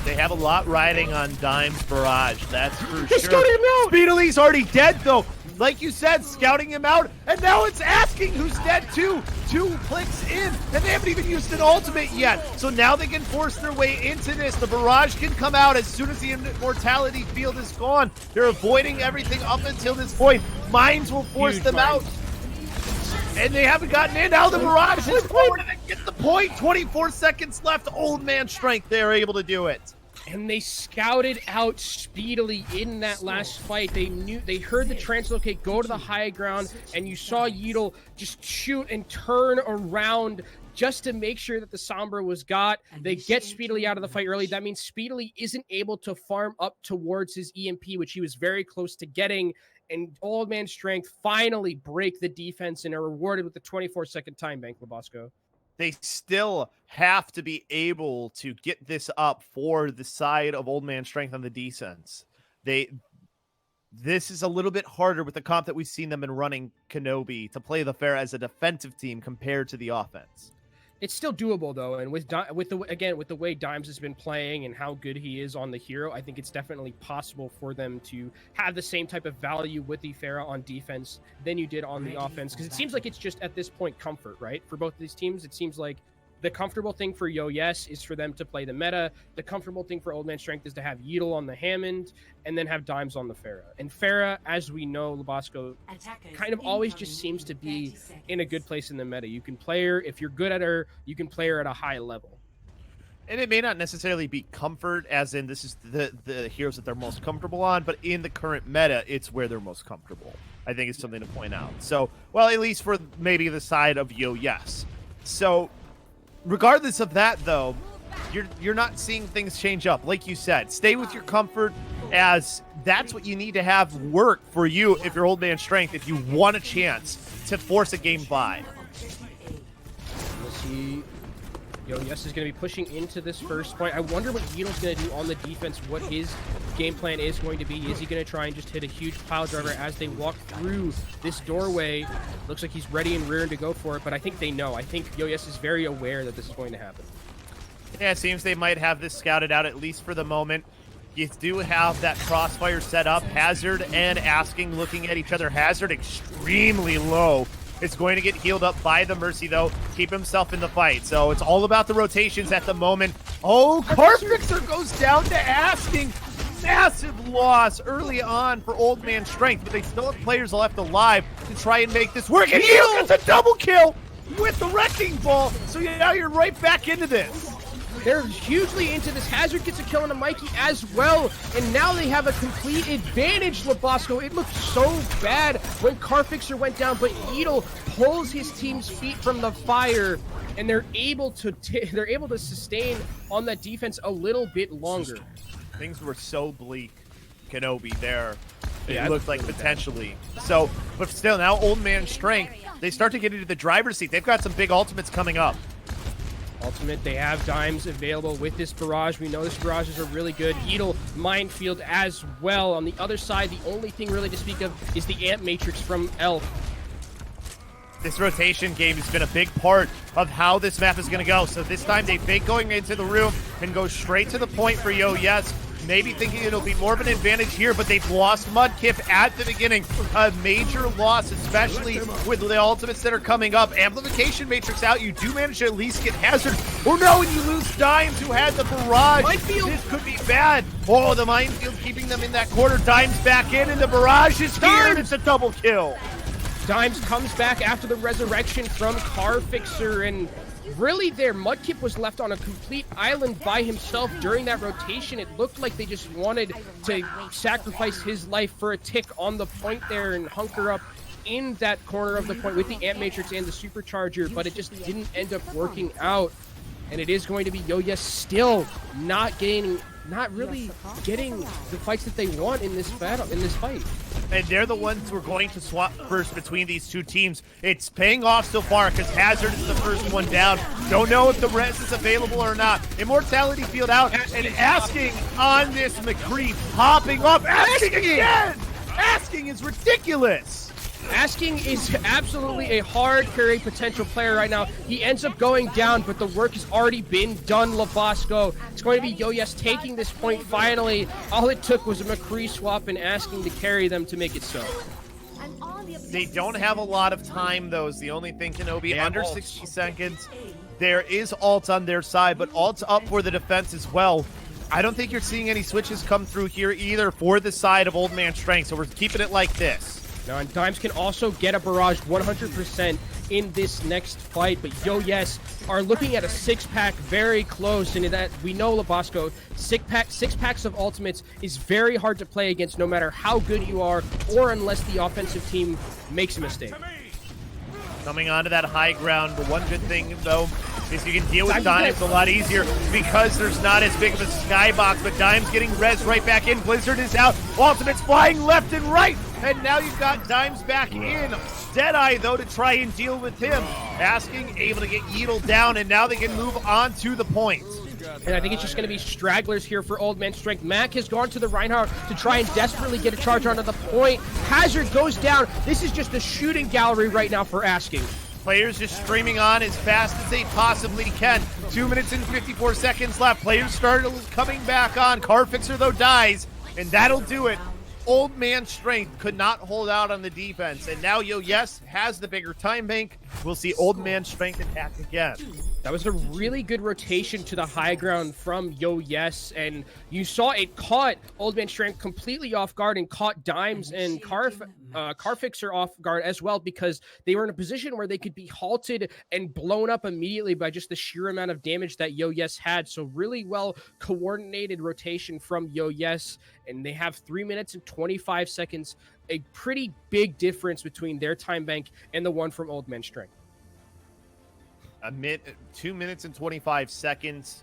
They have a lot riding on Dime's Barrage, that's for sure. Scouting him out! Speedily's already dead, though. Like you said, scouting him out, and now it's Asking who's dead, too. 2 clicks in, and they haven't even used an ultimate yet. So now they can force their way into this. The Barrage can come out as soon as the Immortality field is gone. They're avoiding everything up until this point. Mines will force them out. And they haven't gotten in. Now the Mirage is forward and they get the point. 24 seconds left. Old man strength. They're able to do it. And they scouted out speedily in that last fight. They heard the translocate go to the high ground, and you saw Yeatle just shoot and turn around just to make sure that the Sombra was got. They get Speedily out of the fight early. That means Speedily isn't able to farm up towards his EMP, which he was very close to getting. And Old Man Strength finally break the defense and are rewarded with the 24-second time bank, Labasco. They still have to be able to get this up for the side of Old Man Strength on the defense. This is a little bit harder with the comp that we've seen them in running Kenobi to play the fair as a defensive team compared to the offense. It's still doable though, and with the way Dimes has been playing and how good he is on the hero, I think it's definitely possible for them to have the same type of value with the Pharah on defense than you did on the offense. Because it seems like it's just at this point comfort, right? For both of these teams, it seems like the comfortable thing for Yes is for them to play the meta. The comfortable thing for Old Man Strength is to have Yeatle on the Hammond and then have Dimes on the Pharah. And Pharah, as we know, Labasco kind of always just seems to be in a good place in the meta. You can play her, if you're good at her, you can play her at a high level. And it may not necessarily be comfort, as in this is the heroes that they're most comfortable on, but in the current meta, it's where they're most comfortable. I think it's something to point out. So, well, at least for maybe the side of Yes. So, regardless of that, though, you're not seeing things change up. Like you said, stay with your comfort, as that's what you need to have work for you if you're Old Man Strength, if you want a chance to force a game 5. We'll see. Yes is going to be pushing into this first point. I wonder what Yeatle's going to do on the defense, what his game plan is going to be. Is he going to try and just hit a huge pile driver as they walk through this doorway? Looks like he's ready and rearing to go for it, but I think they know. I think Yes is very aware that this is going to happen. Yeah, it seems they might have this scouted out, at least for the moment. You do have that crossfire set up. Hazard and Asking looking at each other. Hazard extremely low. It's going to get healed up by the Mercy, though. Keep himself in the fight. So it's all about the rotations at the moment. Oh, Carfixer goes down to Asking. Massive loss early on for Old Man Strength, but they still have players left alive to try and make this work. And Yeatle gets a double kill with the Wrecking Ball. So now you're right back into this. They're hugely into this. Hazard gets a kill on a Mikey as well, and now they have a complete advantage, Labasco. It looked so bad when Carfixer went down, but Yeatle pulls his team's feet from the fire, and they're able to sustain on that defense a little bit longer. Things were so bleak, Kenobi there. Yeah, it looked like potentially. So, but still, now Old Man Strength, they start to get into the driver's seat. They've got some big ultimates coming up. Ultimate, they have Dimes available with this barrage. We know this barrages are really good. Yeatle, Minefield as well. On the other side, the only thing really to speak of is the Amp Matrix from Elf. This rotation game has been a big part of how this map is going to go. So this time they fake going into the room and go straight to the point for Yes. Maybe thinking it'll be more of an advantage here, but they've lost Mudkip at the beginning. A major loss, especially with the ultimates that are coming up. Amplification Matrix out. You do manage to at least get Hazard. Oh no, and you lose Dimes, who had the barrage. Minefield. This could be bad. Oh, the Minefield keeping them in that corner. Dimes back in, and the barrage is here, and it's a double kill. Dimes comes back after the resurrection from Carfixer, and really their Mudkip was left on a complete island by himself during that rotation. It looked like they just wanted to sacrifice his life for a tick on the point there and hunker up in that corner of the point with the Amp Matrix and the Supercharger, but it just didn't end up working out. And it is going to be Yes still not really getting the fights that they want in this battle, in this fight. And they're the ones who are going to swap first between these two teams. It's paying off so far because Hazard is the first one down. Don't know if the res is available or not. Immortality field out and Asking on this McCree popping up. Asking again! Asking is ridiculous. Asking is absolutely a hard carry potential player right now. He ends up going down, but the work has already been done, Labasco. It's going to be Yes taking this point finally. All it took was a McCree swap and Asking to carry them to make it so. They don't have a lot of time, though, is the only thing, Kenobi. Under 60 seconds. There is ult on their side, but ult's up for the defense as well. I don't think you're seeing any switches come through here either for the side of Old Man Strength, so we're keeping it like this. Now, and Dimes can also get a barrage 100% in this next fight, but Yo Yes are looking at a 6-pack very close, and that we know Labasco, 6 packs of ultimates is very hard to play against no matter how good you are or unless the offensive team makes a mistake. Coming onto that high ground, the one good thing, though, is you can deal with Dimes a lot easier because there's not as big of a skybox, but Dimes getting res right back in. Blizzard is out. Ultimates flying left and right, and now you've got Dimes back in. Deadeye, though, to try and deal with him. Asking, able to get Yeetle down, and now they can move on to the point. And I think it's just going to be stragglers here for Old Man Strength. Mac has gone to the Reinhardt to try and desperately get a charge onto the point. Hazard goes down. This is just a shooting gallery right now for Asking. Players just streaming on as fast as they possibly can. 2 minutes and 54 seconds left. Players started coming back on. Car Fixer, though, dies, and that'll do it. Old Man Strength could not hold out on the defense, and now Yo Yes has the bigger time bank. We'll see Old Man Strength attack again. That was a really good rotation to the high ground from Yo Yes, and you saw it caught Old Man Strength completely off guard and caught Dimes and Car Fixer off guard as well, because they were in a position where they could be halted and blown up immediately by just the sheer amount of damage that Yo Yes had. So really well coordinated rotation from Yo Yes, and they have 3 minutes and 25 seconds, a pretty big difference between their time bank and the one from Old Man Strength. 2 minutes and 25 seconds.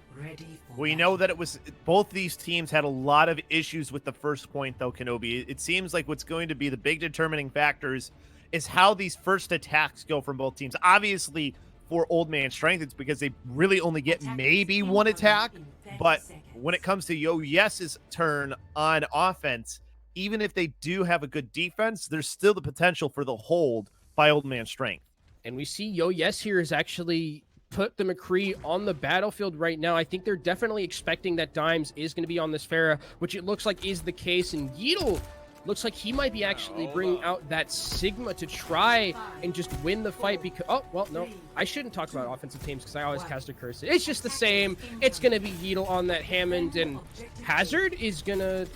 We know that it was both these teams had a lot of issues with the first point, though, Kenobi. It seems like what's going to be the big determining factors is how these first attacks go from both teams. Obviously, for Old Man Strength, it's because they really only get maybe one attack. But when it comes to Yo Yes's turn on offense, even if they do have a good defense, there's still the potential for the hold by Old Man Strength. And we see Yo Yes here has actually put the McCree on the battlefield right now. I think they're definitely expecting that Dimes is going to be on this Pharah, which it looks like is the case. And Yeetle looks like he might be actually bringing out that Sigma to try and just win the fight because... Oh, well, no. I shouldn't talk about offensive teams because I always cast a curse. It's just the same. It's going to be Yeetle on that Hammond, and Hazard is going to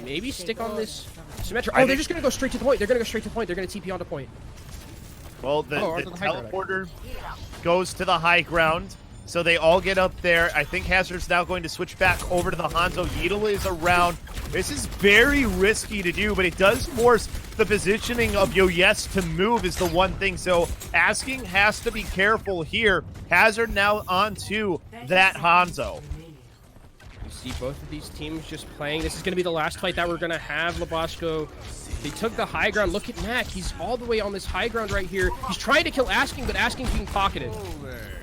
maybe stick on this Symmetra. Oh, they're just going to go straight to the point. They're going to go straight to the point. They're going to TP on the point. Well, the teleporter goes to the high ground, so they all get up there. I think Hazard's now going to switch back over to the Hanzo. Yeetle is around. This is very risky to do, but it does force the positioning of Yo Yes to move is the one thing. So Asking has to be careful here. Hazard now onto that Hanzo. You see both of these teams just playing. This is going to be the last fight that we're going to have, Labasco. They took the high ground. Look at Mac. He's all the way on this high ground right here. He's trying to kill Asking, but Asking's being pocketed.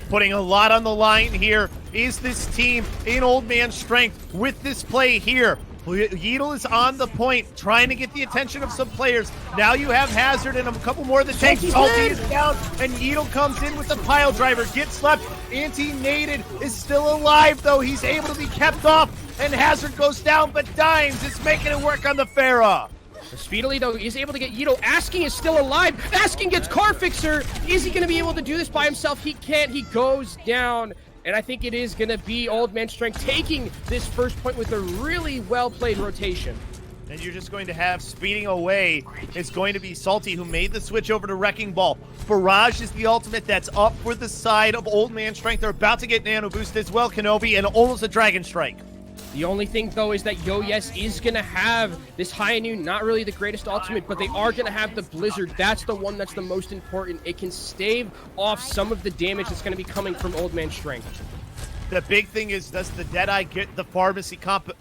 Putting a lot on the line here is this team in Old Man Strength with this play here. Yeetle is on the point, trying to get the attention of some players. Now you have Hazard and a couple more of the tanks. Salty is down, and Yeetle comes in with the pile driver. Gets left. Anti-nated is still alive, though. He's able to be kept off, and Hazard goes down, but Dimes is making it work on the Pharah. Speedily, though, is able to get Yeetle. Asking is still alive. Asking gets Car Fixer. Is he going to be able to do this by himself? He can't. He goes down. And I think it is going to be Old Man Strength taking this first point with a really well-played rotation. And you're just going to have speeding away. It's going to be Salty, who made the switch over to Wrecking Ball. Barrage is the ultimate that's up for the side of Old Man Strength. They're about to get Nano Boost as well, Kenobi, and almost a Dragon Strike. The only thing, though, is that Yo Yes is going to have this high noon, not really the greatest ultimate, but they are going to have the Blizzard. That's the one that's the most important. It can stave off some of the damage that's going to be coming from Old Man Strength. The big thing is, does the Deadeye get the pharmacy comp?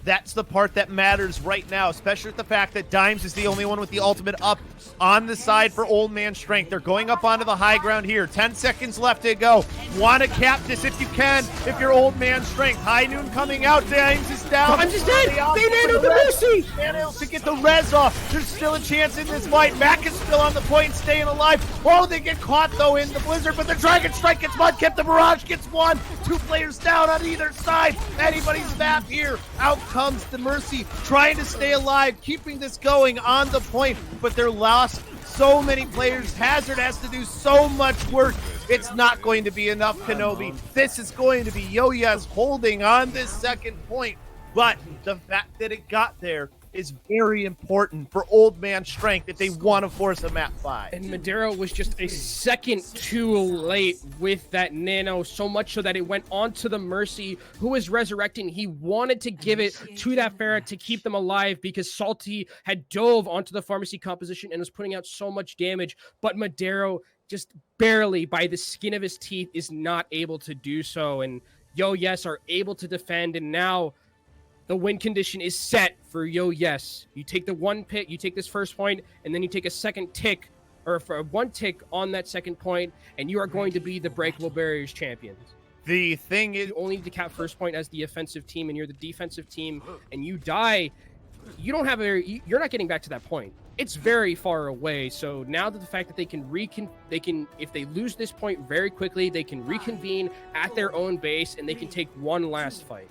That's the part that matters right now, especially with the fact that Dimes is the only one with the ultimate up on the side for Old Man Strength. They're going up onto the high ground here. 10 seconds left to go. Want to cap this if you can, if you're Old Man Strength. High noon coming out. Dimes is down. Dimes is dead. They nanoed the Mercy. Nano to get the res off. There's still a chance in this fight. Mac is still on the point, staying alive. Oh, they get caught, though, in the Blizzard, but the Dragon Strike gets one. Kept the Barrage gets one. 2 players down on either side. Anybody's map here. Out comes the Mercy, trying to stay alive, keeping this going on the point, but they're lost so many players. Hazard has to do so much work. It's not going to be enough, Kenobi. This is going to be Yo Yes holding on this second point, but the fact that it got there is very important for Old Man Strength if they want to force a map 5. And Madero was just a second too late with that nano, so much so that it went on to the Mercy, who was resurrecting. He wanted to give it to that Pharah to keep them alive because Salty had dove onto the pharmacy composition and was putting out so much damage, but Madero just barely, by the skin of his teeth, is not able to do so. And Yo Yes are able to defend, and now the win condition is set for Yo Yes. You take the one pick, you take this first point, and then you take a second tick, or for one tick on that second point, and you are going to be the Breakable Barriers champions. The thing is, you only need to cap first point as the offensive team, and you're the defensive team, and you die. You don't have you're not getting back to that point. It's very far away. So now that the fact that they can if they lose this point very quickly, they can reconvene at their own base and they can take one last fight.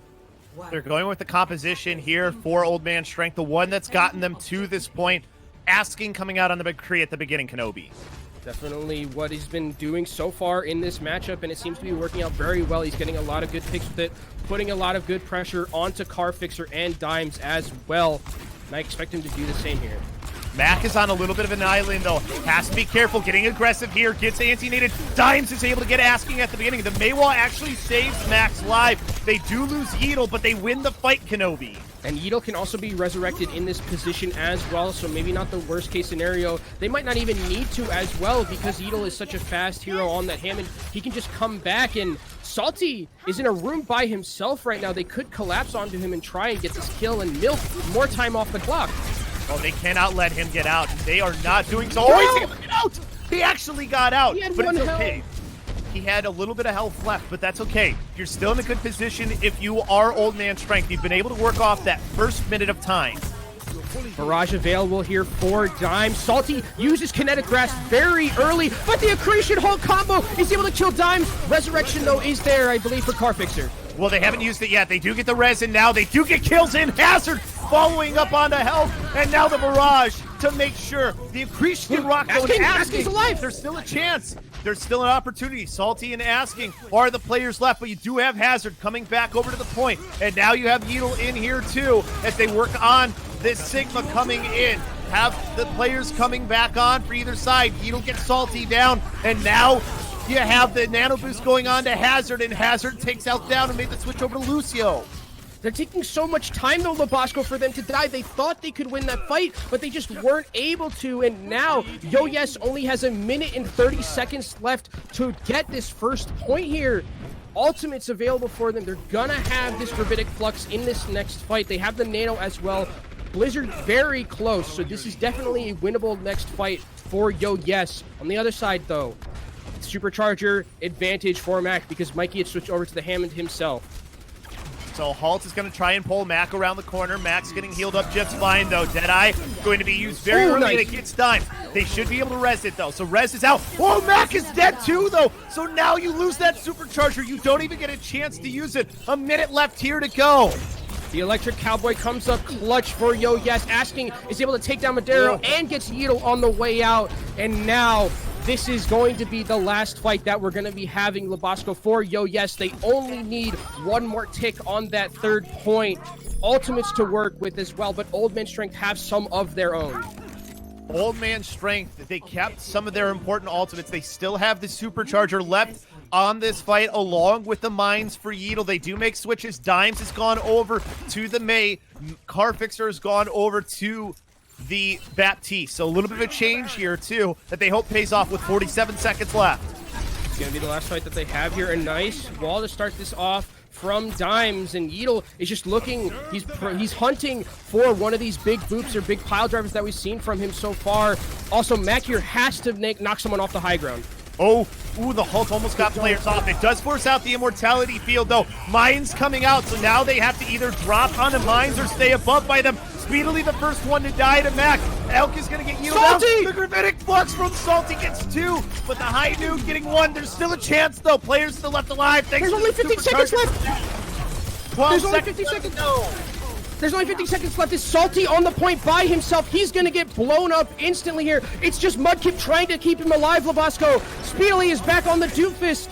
They're going with the composition here for Old Man Strength, the one that's gotten them to this point. Asking coming out on the McCree at the beginning, Kenobi. Definitely what he's been doing so far in this matchup, and it seems to be working out very well. He's getting a lot of good picks with it, putting a lot of good pressure onto Carfixer and Dimes as well. And I expect him to do the same here. Mac is on a little bit of an island, though. Has to be careful, getting aggressive here. Gets anti-nated. Dimes is able to get asking at the beginning. The Maywall actually saves Mac's life. They do lose Yeatle, but they win the fight, Kenobi. And Yeatle can also be resurrected in this position as well, so maybe not the worst case scenario. They might not even need to as well because Yeatle is such a fast hero on that Hammond. He can just come back, and Salty is in a room by himself right now. They could collapse onto him and try and get this kill and milk more time off the clock. Oh, they cannot let him get out. They are not doing so. Oh, he's able to get out! He actually got out, but it's okay. He had a little bit of health left, but that's okay. You're still in a good position if you are Old Man Strength. You've been able to work off that first minute of time. Barrage available here for Dimes. Salty uses Kinetic Grasp very early, but the Accretion Hold combo is able to kill Dimes. Resurrection, though, is there, I believe, for Carfixer. Well, they haven't used it yet. They do get the res, and now they do get kills in. Hazard following up on the health, and now the Barrage to make sure the Accretion Rock Asking's alive. There's still a chance. There's still an opportunity. Salty and Asking are the players left, but you do have Hazard coming back over to the point. And now you have Yeatle in here too as they work on this Sigma coming in. Have the players coming back on for either side. Yeatle gets Salty down, and now you have the nano boost going on to Hazard, and Hazard takes out down and made the switch over to Lucio. They're taking so much time, though, Labasco, for them to die. They thought they could win that fight, but they just weren't able to. And now, Yo Yes only has 1 minute and 30 seconds left to get this first point here. Ultimate's available for them. They're gonna have this Gravitic Flux in this next fight. They have the Nano as well. Blizzard very close, so this is definitely a winnable next fight for Yo Yes. On the other side, though, Supercharger advantage for Mac because Mikey had switched over to the Hammond himself. So Halt is going to try and pull Mac around the corner. Mac's getting healed up just fine, though. Deadeye going to be used very early, and it gets Dimes. They should be able to res it, though. So res is out. Oh, Mac is dead, too, though. So now you lose that Supercharger. You don't even get a chance to use it. 1 minute left here to go. The Electric Cowboy comes up clutch for Yo Yes. Asking is able to take down Madero and gets Yeatle on the way out. And now this is going to be the last fight that we're going to be having, Labasco, for Yo Yes. They only need one more tick on that third point. Ultimates to work with as well, but Old Man Strength have some of their own. Old Man Strength, they kept some of their important ultimates. They still have the Supercharger left on this fight along with the mines for Yeatle. They do make switches. Dimes has gone over to the May. Carfixer has gone over to the Baptiste. So a little bit of a change here too that they hope pays off with 47 seconds left. It's going to be the last fight that they have here. A nice wall to start this off from Dimes, and Yeatle is just looking, he's hunting for one of these big boops or big pile drivers that we've seen from him so far. Also, Mac here has to knock someone off the high ground. Oh, ooh, the Hulk almost got players off. It does force out the immortality field, though. Mines coming out, so now they have to either drop on the mines or stay above by them. Speedily the first one to die to Mac. Elk is going to get you down. The Gravitic Flux from Salty gets 2, but the High Nuke getting 1. There's still a chance, though. Players still left alive. There's only 15 seconds left. 12 There's only 50 seconds. No. There's only 50 seconds left. Is Salty on the point by himself? He's going to get blown up instantly here. It's just Mudkip trying to keep him alive, Labasco. Speedily is back on the Doomfist.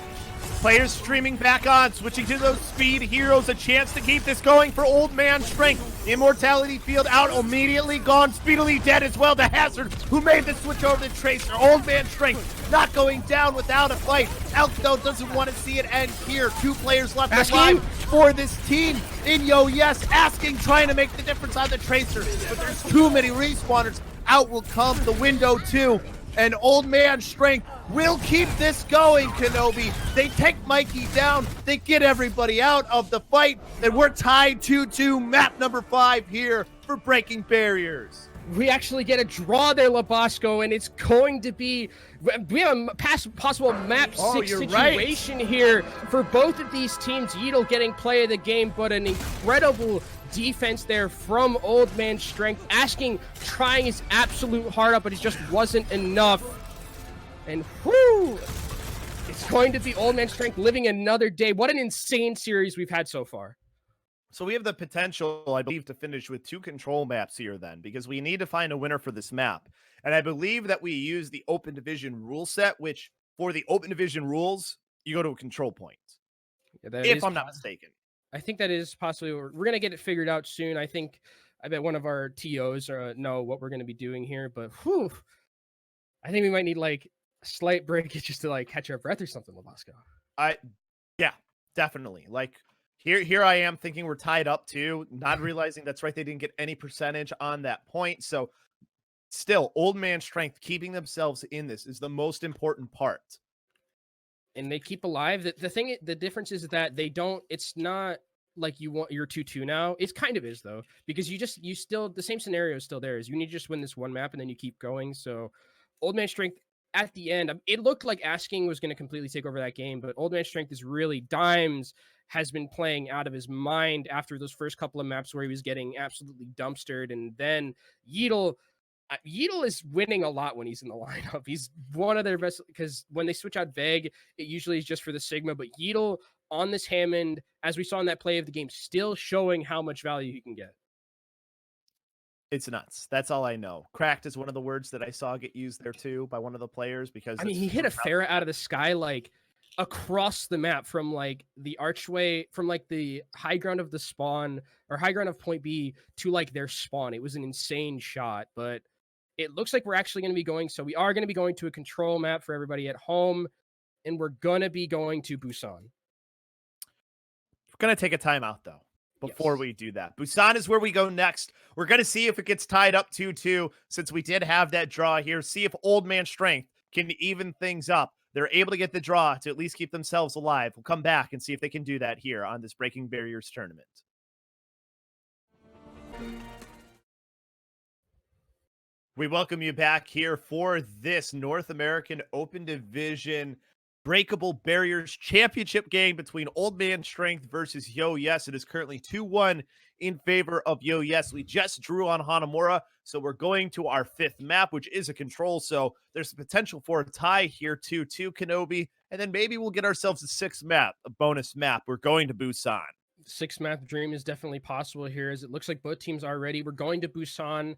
Players streaming back on, switching to those speed heroes. A chance to keep this going for Old Man Strength. Immortality field out, immediately gone, speedily dead as well. The Hazard, who made the switch over to Tracer. Old Man Strength not going down without a fight. Elk, though, doesn't want to see it end here. 2 players left alive for this team in Yes. Asking, trying to make the difference on the Tracer, but there's too many respawners. Out will come the window, too. And Old Man Strength will keep this going, Kenobi. They take Mikey down. They get everybody out of the fight. And we're tied 2-2. Map number 5 here for Breaking Barriers. We actually get a draw there, Labasco, and it's going to be... We have a possible map 6 situation here for both of these teams. Yeatle getting play of the game, but an incredible defense there from Old Man Strength. Asking, trying his absolute heart up, but it just wasn't enough. And whoo! It's going to be Old Man Strength living another day. What an insane series we've had so far. So we have the potential, I believe, to finish with 2 control maps here then, because we need to find a winner for this map. And I believe that we use the open division rule set, which for the open division rules, you go to a control point. Yeah, if I'm not mistaken. I think that is possibly, we're going to get it figured out soon. I bet one of our TOs know what we're going to be doing here, but whew, I think we might need like a slight break just to like catch our breath or something, Labasco. Yeah, definitely. Like, Here I am thinking we're tied up too, not realizing that's right. They didn't get any percentage on that point. So still, Old Man Strength keeping themselves in this is the most important part. And they keep alive. The difference is that they don't, it's not like you're 2-2 now. It kind of is though, because you still, the same scenario is still there. Is you need to just win this one map and then you keep going. So Old Man Strength at the end, it looked like Asking was going to completely take over that game, but Old Man Strength is really Dimes has been playing out of his mind after those first couple of maps where he was getting absolutely dumpstered. And then Yeatle is winning a lot when he's in the lineup. He's one of their best, because when they switch out Veg, it usually is just for the Sigma, but Yeatle on this Hammond, as we saw in that play of the game, still showing how much value he can get. It's nuts. That's all I know. Cracked is one of the words that I saw get used there too by one of the players, because he hit a Pharah out of the sky, like across the map from like the archway, from like the high ground of the spawn or high ground of point B to like their spawn. It was an insane shot, but it looks like we're actually going to be going. So we are going to be going to a control map for everybody at home, and we're going to be going to Busan. We're going to take a timeout though before we do that. Busan is where we go next. We're going to see if it gets tied up 2-2, since we did have that draw here. See if Old Man Strength can even things up. They're able to get the draw to at least keep themselves alive. We'll come back and see if they can do that here on this Breaking Barriers tournament. We welcome you back here for this North American Open Division Breakable Barriers Championship game between Old Man Strength versus Yes. It is currently 2-1 in favor of Yes. We just drew on Hanamura, so we're going to our 5th map, which is a control. So there's potential for a tie here, 2-2, Kenobi, and then maybe we'll get ourselves a 6th map, a bonus map. We're going to Busan. 6 map dream is definitely possible here, as it looks like both teams are ready. We're going to Busan.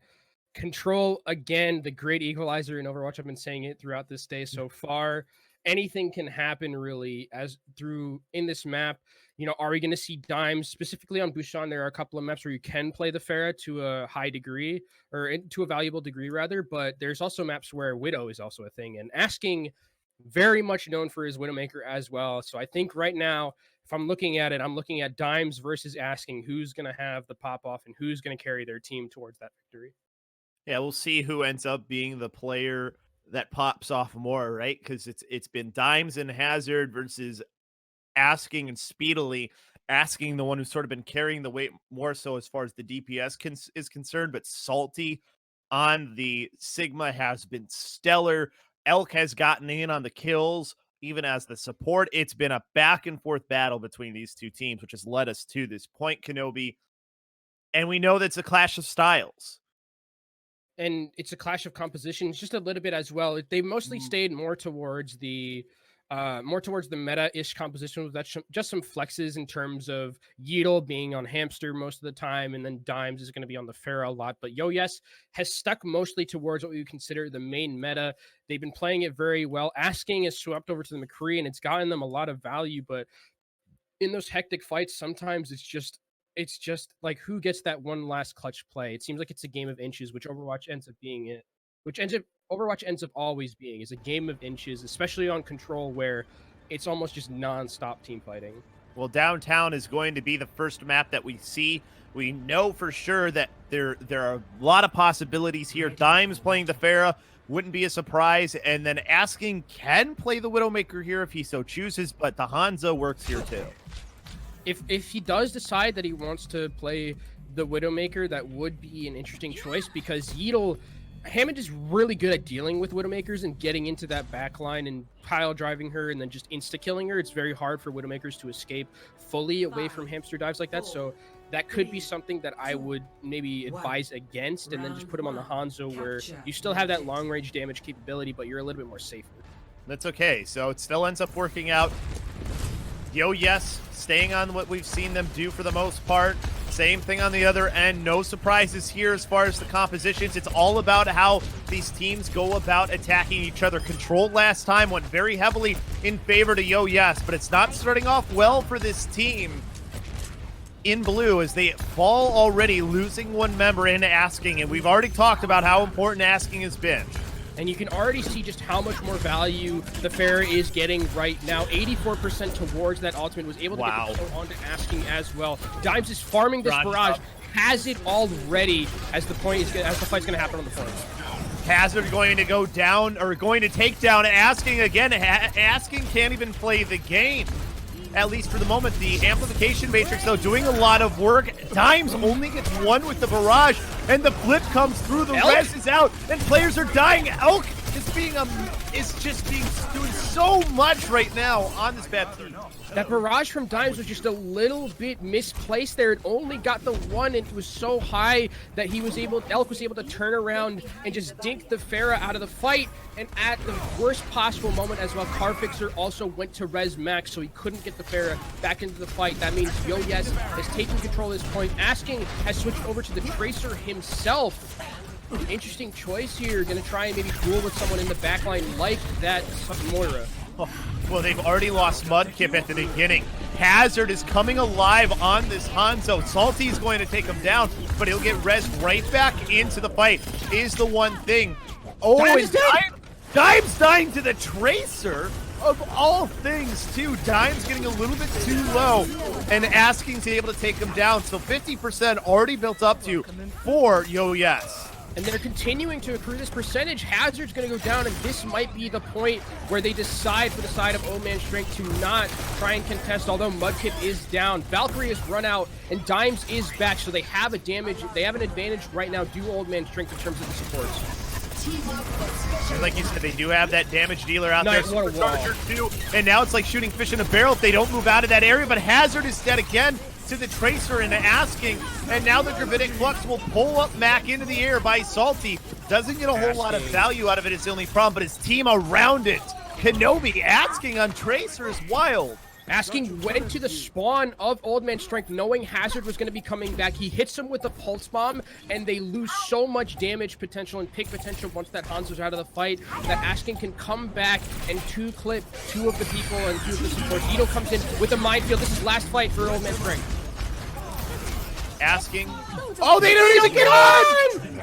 Control, again, the great equalizer in Overwatch. I've been saying it throughout this day so far. Anything can happen really as through in this map. You know, are we going to see Dimes specifically on Busan? There are a couple of maps where you can play the Pharah to a high degree, or to a valuable degree rather, but there's also maps where Widow is also a thing, and Asking very much known for his Widowmaker as well. So I think right now, if I'm looking at it, I'm looking at Dimes versus Asking, who's going to have the pop off and who's going to carry their team towards that victory. Yeah, we'll see who ends up being the player that pops off more, right? Because it's been Dimes and Hazard versus Asking and Speedily. Asking, the one who's sort of been carrying the weight more so as far as the DPS is concerned, but Salty on the Sigma has been stellar. Elk has gotten in on the kills, even as the support. It's been a back and forth battle between these two teams, which has led us to this point, Kenobi. And we know that's a clash of styles. And it's a clash of compositions just a little bit as well. They mostly stayed more towards the More towards the meta-ish composition. That's just some flexes in terms of Yeatle being on Hamster most of the time, and then Dimes is going to be on the Pharah a lot. But Yo Yes has stuck mostly towards what we would consider the main meta. They've been playing it very well. Asking is swept over to the McCree, and it's gotten them a lot of value. But in those hectic fights, sometimes it's just like who gets that one last clutch play. It seems like it's a game of inches, which Overwatch ends up being it. Overwatch ends up always being is a game of inches, especially on Control, where it's almost just non-stop team fighting. Well, downtown is going to be the first map that we see. We know for sure that there are a lot of possibilities here. Dimes playing the Pharah wouldn't be a surprise, and then Asking can play the Widowmaker here if he so chooses, but the Hanzo works here too. If he does decide that he wants to play the Widowmaker, that would be an interesting choice, because Hammond is really good at dealing with Widowmakers and getting into that backline and pile driving her and then just insta-killing her. It's very hard for Widowmakers to escape fully away from hamster dives like that, so that could be something that I would maybe advise against, and then just put him on the Hanzo where you still have that long-range damage capability, but you're a little bit more safer. That's okay, so it still ends up working out. Yo Yes staying on what we've seen them do for the most part. Same thing on the other end. No surprises here as far as the compositions. It's all about how these teams go about attacking each other. Control last time went very heavily in favor to Yo Yes, but it's not starting off well for this team in blue as they fall already, losing one member in Asking, and we've already talked about how important Asking has been. And you can already see just how much more value the Pharah is getting right now. 84% towards that ultimate, was able to get the kill onto Asking as well. Dimes is farming this barrage, has it already as the fight's going to happen on the point. Hazard going to go down, or going to take down Asking again. Asking can't even play the game, at least for the moment. The amplification matrix, though, doing a lot of work. Dimes only gets one with the barrage, and the flip comes through. The res is out, and players are dying. Elk is just doing so much right now on this bad team. That barrage from Dimes was just a little bit misplaced there. It only got the one, and it was so high that Elk was able to turn around and just dink the Pharah out of the fight. And at the worst possible moment as well, Carfixer also went to res max, so he couldn't get the Pharah back into the fight. That means Yo Yes has taken control of this point. Asking has switched over to the Tracer himself. Interesting choice here. Gonna try and maybe duel with someone in the backline like that Moira. Well, they've already lost Mudkip at the beginning. Hazard is coming alive on this Hanzo. Salty is going to take him down, but he'll get res right back into the fight, is the one thing. Oh, and Dimes dying to the Tracer, of all things, too. Dimes getting a little bit too low and Asking to be able to take him down. So 50% already built up to for Yo Yes. And they're continuing to accrue this percentage. Hazard's going to go down, and this might be the point where they decide for the side of Old Man Strength to not try and contest, although Mudkip is down. Valkyrie has run out, and Dimes is back, so they have an advantage right now, due Old Man Strength in terms of the supports. Like you said, they do have that damage dealer out there, Supercharger too, and now it's like shooting fish in a barrel if they don't move out of that area, but Hazard is dead again to the Tracer and Asking, and now the Gravitic Flux will pull up Mac into the air by Salty. Doesn't get a whole lot of value out of it, it's the only problem, but his team around it. Kenobi Asking on Tracer is wild. Asking went to the spawn of Old Man Strength, knowing Hazard was going to be coming back. He hits him with a Pulse Bomb, and they lose so much damage potential and pick potential once that Hanzo's out of the fight, that Asking can come back and two-clip two of the people and two of the supports. Ito comes in with a minefield. This is last fight for Old Man Strength. Asking. Oh, they don't even get on!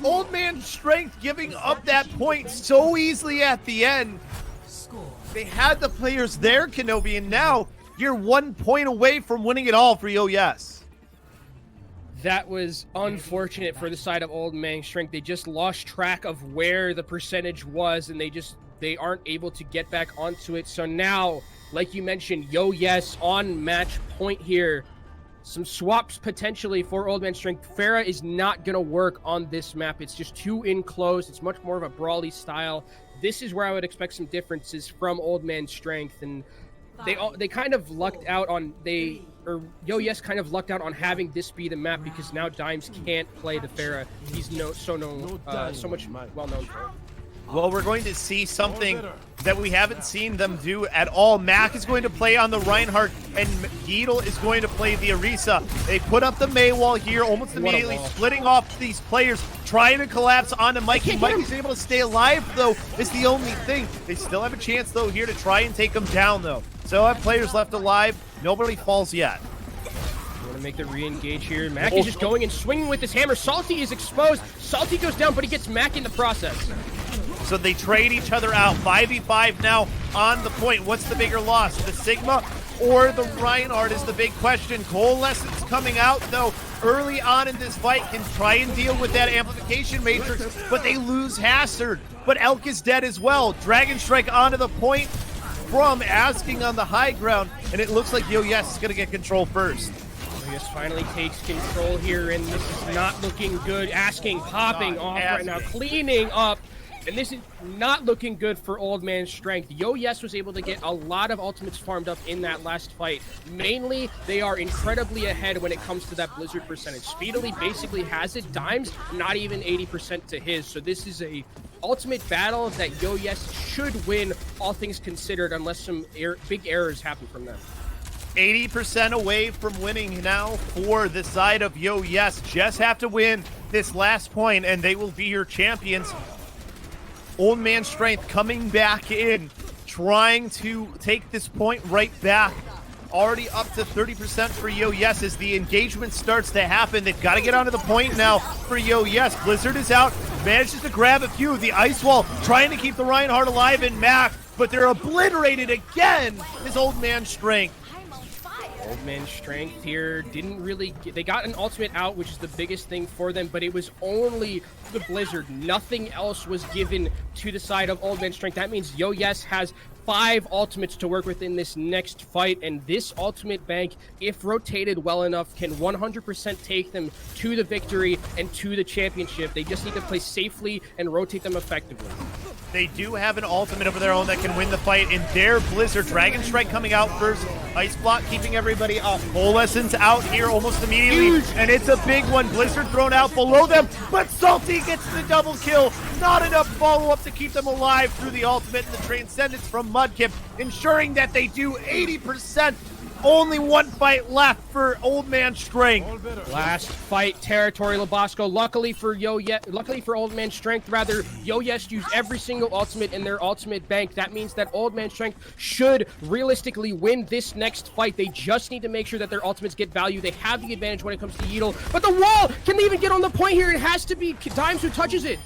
Old Man Strength giving up that point so easily at the end. They had the players there, Kenobi, and now you're 1 point away from winning it all for Yo Yes. That was unfortunate for the side of Old Man Strength. They just lost track of where the percentage was, and they aren't able to get back onto it. So now, like you mentioned, Yo Yes on match point here. Some swaps potentially for Old Man Strength. Pharah is not going to work on this map. It's just too enclosed. It's much more of a brawly style. This is where I would expect some differences from Old Man Strength, and they kind of lucked out on Yo Yes kind of lucked out on having this be the map, because now Dimes can't play the Pharah. He's so much well known for. Well, we're going to see something that we haven't seen them do at all. Mac is going to play on the Reinhardt, and Yeatle is going to play the Orisa. They put up the Mei wall here, almost immediately splitting off these players, trying to collapse onto Mikey. Mikey's able to stay alive, though, is the only thing. They still have a chance, though, here to try and take him down, though. Still have players left alive. Nobody falls yet. To make the re-engage here. Mac is just going and swinging with his hammer. Salty is exposed. Salty goes down, but he gets Mac in the process. So they trade each other out. 5v5 now on the point. What's the bigger loss? The Sigma or the Reinhardt is the big question. Coalescence coming out, though, early on in this fight can try and deal with that amplification matrix, but they lose Hazard. But Elk is dead as well. Dragon Strike onto the point from Asking on the high ground, and it looks like owwc is going to get control first. Just finally takes control here, and this is not looking good. Asking, popping off right now, cleaning up, and this is not looking good for Old Man Strength. owwc was able to get a lot of ultimates farmed up in that last fight. Mainly, they are incredibly ahead when it comes to that Blizzard percentage. Speedily basically has it. Dimes, not even 80% to his, so this is a ultimate battle that owwc should win, all things considered, unless some big errors happen from them. 80% away from winning now for the side of owwc. Just have to win this last point, and they will be your champions. Old Man Strength coming back in, trying to take this point right back. Already up to 30% for owwc as the engagement starts to happen. They've got to get onto the point now for owwc. Blizzard is out, manages to grab a few. The Ice Wall trying to keep the Reinhardt alive in Mac, but they're obliterated again. His Old Man Strength. Old Man Strength here didn't really they got an ultimate out, which is the biggest thing for them, but it was only the Blizzard. Nothing else was given to the side of Old Man Strength. That means owwc has 5 ultimates to work with in this next fight, and this ultimate bank, if rotated well enough, can 100% take them to the victory and to the championship. They just need to play safely and rotate them effectively. They do have an ultimate of their own that can win the fight in their Blizzard. Dragon Strike coming out first. Ice Block keeping everybody up. Coalescence out here almost immediately. And it's a big one. Blizzard thrown out below them. But Salty gets the double kill. Not enough follow-up to keep them alive through the ultimate and the Transcendence from Mudkip, ensuring that they do 80%. Only one fight left for Old Man Strength. Last fight, territory Labasco. Luckily for Old Man Strength, rather, owwc used every single ultimate in their ultimate bank. That means that Old Man Strength should realistically win this next fight. They just need to make sure that their ultimates get value. They have the advantage when it comes to Yeatle. But the wall, can they even get on the point here? It has to be Dimes who touches it.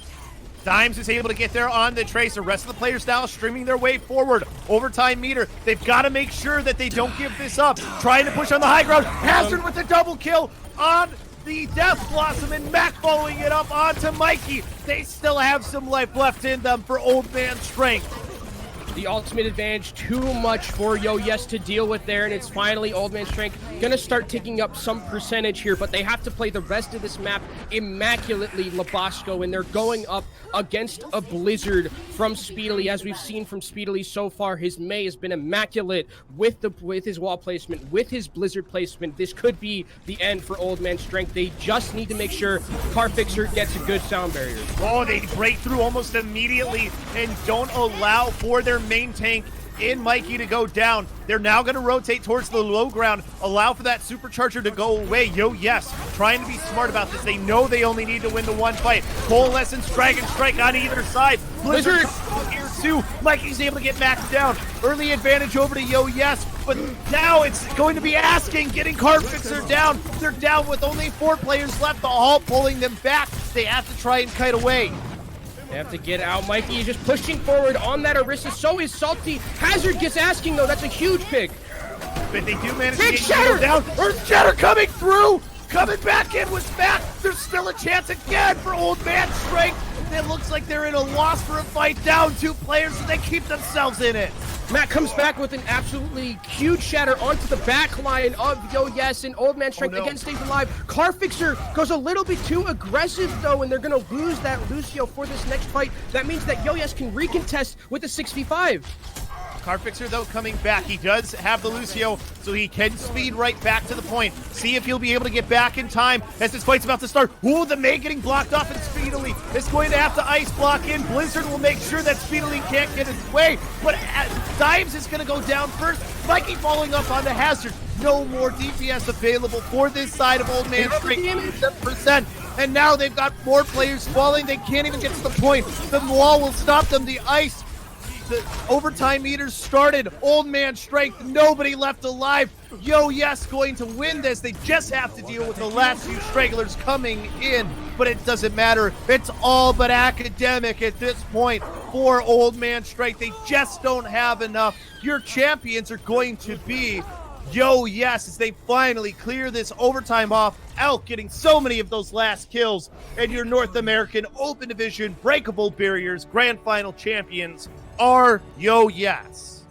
Dimes is able to get there on the Tracer. Rest of the players now streaming their way forward. Overtime meter. They've got to make sure that they don't give this up. Trying to push on the high ground. Hazard with the double kill on the Death Blossom, and Mac following it up onto Mikey. They still have some life left in them for Old Man Strength. The ultimate advantage, too much for owwc to deal with there, and it's finally Old Man Strength gonna start taking up some percentage here, but they have to play the rest of this map immaculately, Labasco, and they're going up against a Blizzard from Speedily. As we've seen from Speedily so far, his Mei has been immaculate with his wall placement, with his Blizzard placement. This could be the end for Old Man Strength. They just need to make sure Carfixer gets a good sound barrier. Oh, they break through almost immediately and don't allow for their main tank in Mikey to go down. They're now going to rotate towards the low ground, allow for that supercharger to go away. Owwc trying to be smart about this. They know they only need to win the one fight. Coalescence, Dragon Strike on either side. Blizzard here too. Mikey's able to get back down. Early advantage over to owwc, but now it's going to be Asking, getting Carfixer down. They're down with only 4 players left. The Hall pulling them back. They have to try and kite away. They have to get out. Mikey is just pushing forward on that Orisa. So is Salty. Hazard gets Asking, though. That's a huge pick. But they do manage to get Shatter down. Earth Shatter coming through. Coming back in with Mac. There's still a chance again for Old Man Strength. It looks like they're in a loss for a fight, down 2 players, and they keep themselves in it. Matt comes back with an absolutely huge shatter onto the back line of owwc, and Old Man Strength again stays alive. Carfixer goes a little bit too aggressive, though, and they're going to lose that Lucio for this next fight. That means that owwc can recontest with a 6v5. Carfixer, though, coming back. He does have the Lucio, so he can speed right back to the point. See if he'll be able to get back in time as this fight's about to start. Ooh, the May getting blocked off, and Speedily is going to have to ice block in. Blizzard will make sure that Speedily can't get his way, but Dimes is going to go down first. Mikey following up on the hazard. No more DPS available for this side of Old Man Strength. 7%. And now they've got more players falling. They can't even get to the point. The wall will stop them. The ice, the overtime meters started. Old Man Strength, nobody left alive. Yo, yes, going to win this. They just have to deal with the last few stragglers coming in, but it doesn't matter. It's all but academic at this point for Old Man Strength. They just don't have enough. Your champions are going to be Yo, yes, as they finally clear this overtime off. Elk getting so many of those last kills, and your North American Open Division Breakable Barriers Grand Final champions are Yo, yes.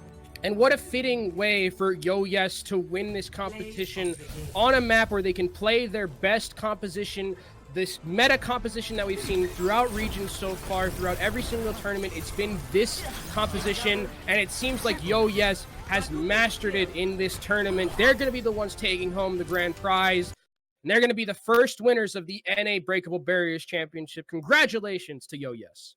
And what a fitting way for Yo Yes to win this competition on a map where they can play their best composition, this meta composition that we've seen throughout regions so far, throughout every single tournament. It's been this composition, and it seems like Yo Yes has mastered it in this tournament. They're going to be the ones taking home the grand prize, and they're going to be the first winners of the NA Breakable Barriers Championship. Congratulations to Yo Yes.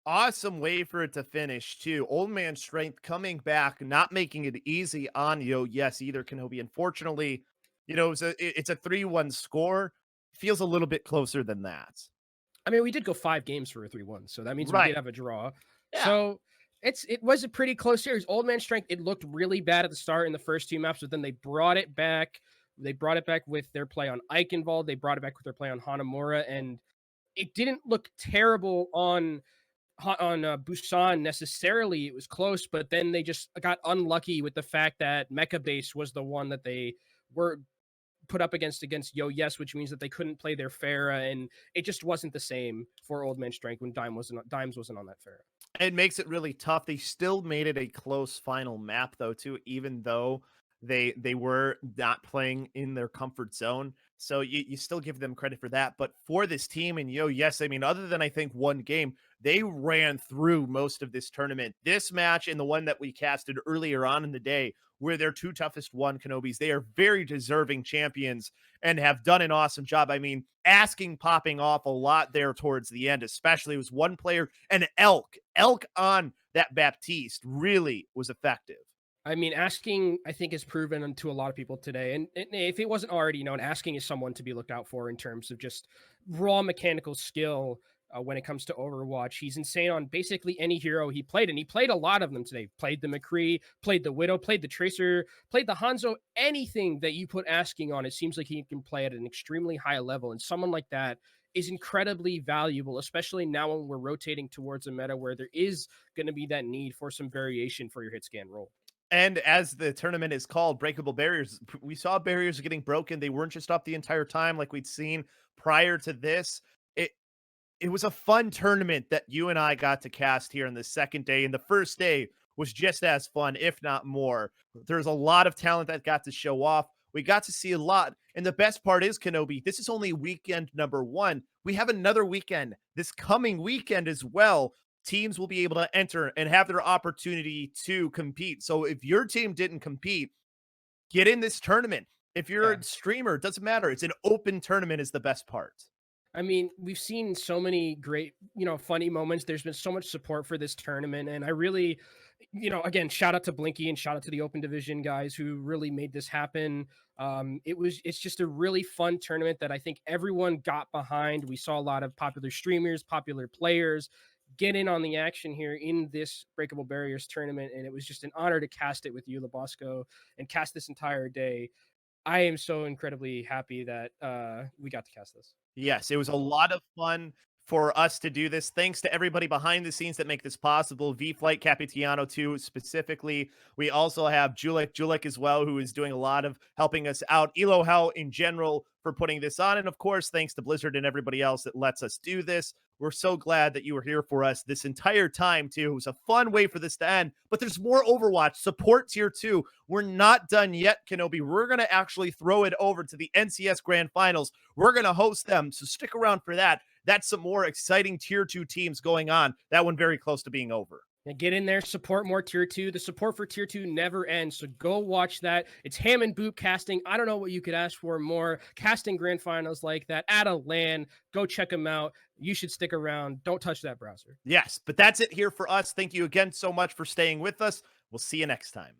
Awesome way for it to finish, too. Old Man Strength coming back, not making it easy on Yo Yes either, Kenobi. Unfortunately, you know, it's a 3-1 score. Feels a little bit closer than that. I mean, we did go 5 games for a 3-1, so that means we Right. did have a draw. Yeah. So it was a pretty close series. Old Man Strength, it looked really bad at the start in the first 2 maps, but then they brought it back. They brought it back with their play on Eichenwalde. They brought it back with their play on Hanamura, and it didn't look terrible on Busan necessarily. It was close, but then they just got unlucky with the fact that Mecha Base was the one that they were put up against Yo Yes, which means that they couldn't play their Pharah, and it just wasn't the same for Old Man Strength when Dimes wasn't on that Pharah. It makes it really tough. They still made it a close final map, though, too, even though they were not playing in their comfort zone. So you still give them credit for that. But for this team and Yo Yes, I mean, other than I think one game, they ran through most of this tournament. This match and the one that we casted earlier on in the day were their 2 toughest one Kenobis. They are very deserving champions and have done an awesome job. I mean, asking popping off a lot there towards the end, especially it was one player, and Elk on that Baptiste really was effective. I mean, asking, I think, has proven to a lot of people today. And if it wasn't already known, asking is someone to be looked out for in terms of just raw mechanical skill when it comes to Overwatch. He's insane on basically any hero he played, and he played a lot of them today. Played the McCree, played the Widow, played the Tracer, played the Hanzo. Anything that you put asking on, it seems like he can play at an extremely high level. And someone like that is incredibly valuable, especially now when we're rotating towards a meta where there is going to be that need for some variation for your hit scan role. And as the tournament is called, Breakable Barriers, we saw barriers getting broken. They weren't just up the entire time like we'd seen prior to this. It was a fun tournament that you and I got to cast here on the second day. And the first day was just as fun, if not more. There's a lot of talent that got to show off. We got to see a lot. And the best part is, Kenobi, this is only weekend number 1. We have another weekend this coming weekend as well. Teams will be able to enter and have their opportunity to compete. So if your team didn't compete, get in this tournament. If you're a streamer, it doesn't matter. It's an open tournament is the best part. I mean, we've seen so many great, funny moments. There's been so much support for this tournament. And I really, again, shout out to Blinky and shout out to the Open Division guys who really made this happen. It's just a really fun tournament that I think everyone got behind. We saw a lot of popular streamers, popular players get in on the action here in this Breakable Barriers tournament. And it was just an honor to cast it with you, Labosco, and cast this entire day. I am so incredibly happy that we got to cast this. Yes, it was a lot of fun for us to do this. Thanks to everybody behind the scenes that make this possible. V-Flight Capitiano, too, specifically. We also have Julik as well, who is doing a lot of helping us out. Elohel in general for putting this on. And of course, thanks to Blizzard and everybody else that lets us do this. We're so glad that you were here for us this entire time, too. It was a fun way for this to end, but there's more Overwatch support tier 2. We're not done yet, Kenobi. We're going to actually throw it over to the NCS Grand Finals. We're going to host them, so stick around for that. That's some more exciting tier 2 teams going on. That one very close to being over. And get in there, support more tier 2. The support for tier 2 never ends. So go watch that. It's Ham and Boot casting. I don't know what you could ask for more. Casting grand finals like that at a LAN. Go check them out. You should stick around. Don't touch that browser. Yes, but that's it here for us. Thank you again so much for staying with us. We'll see you next time.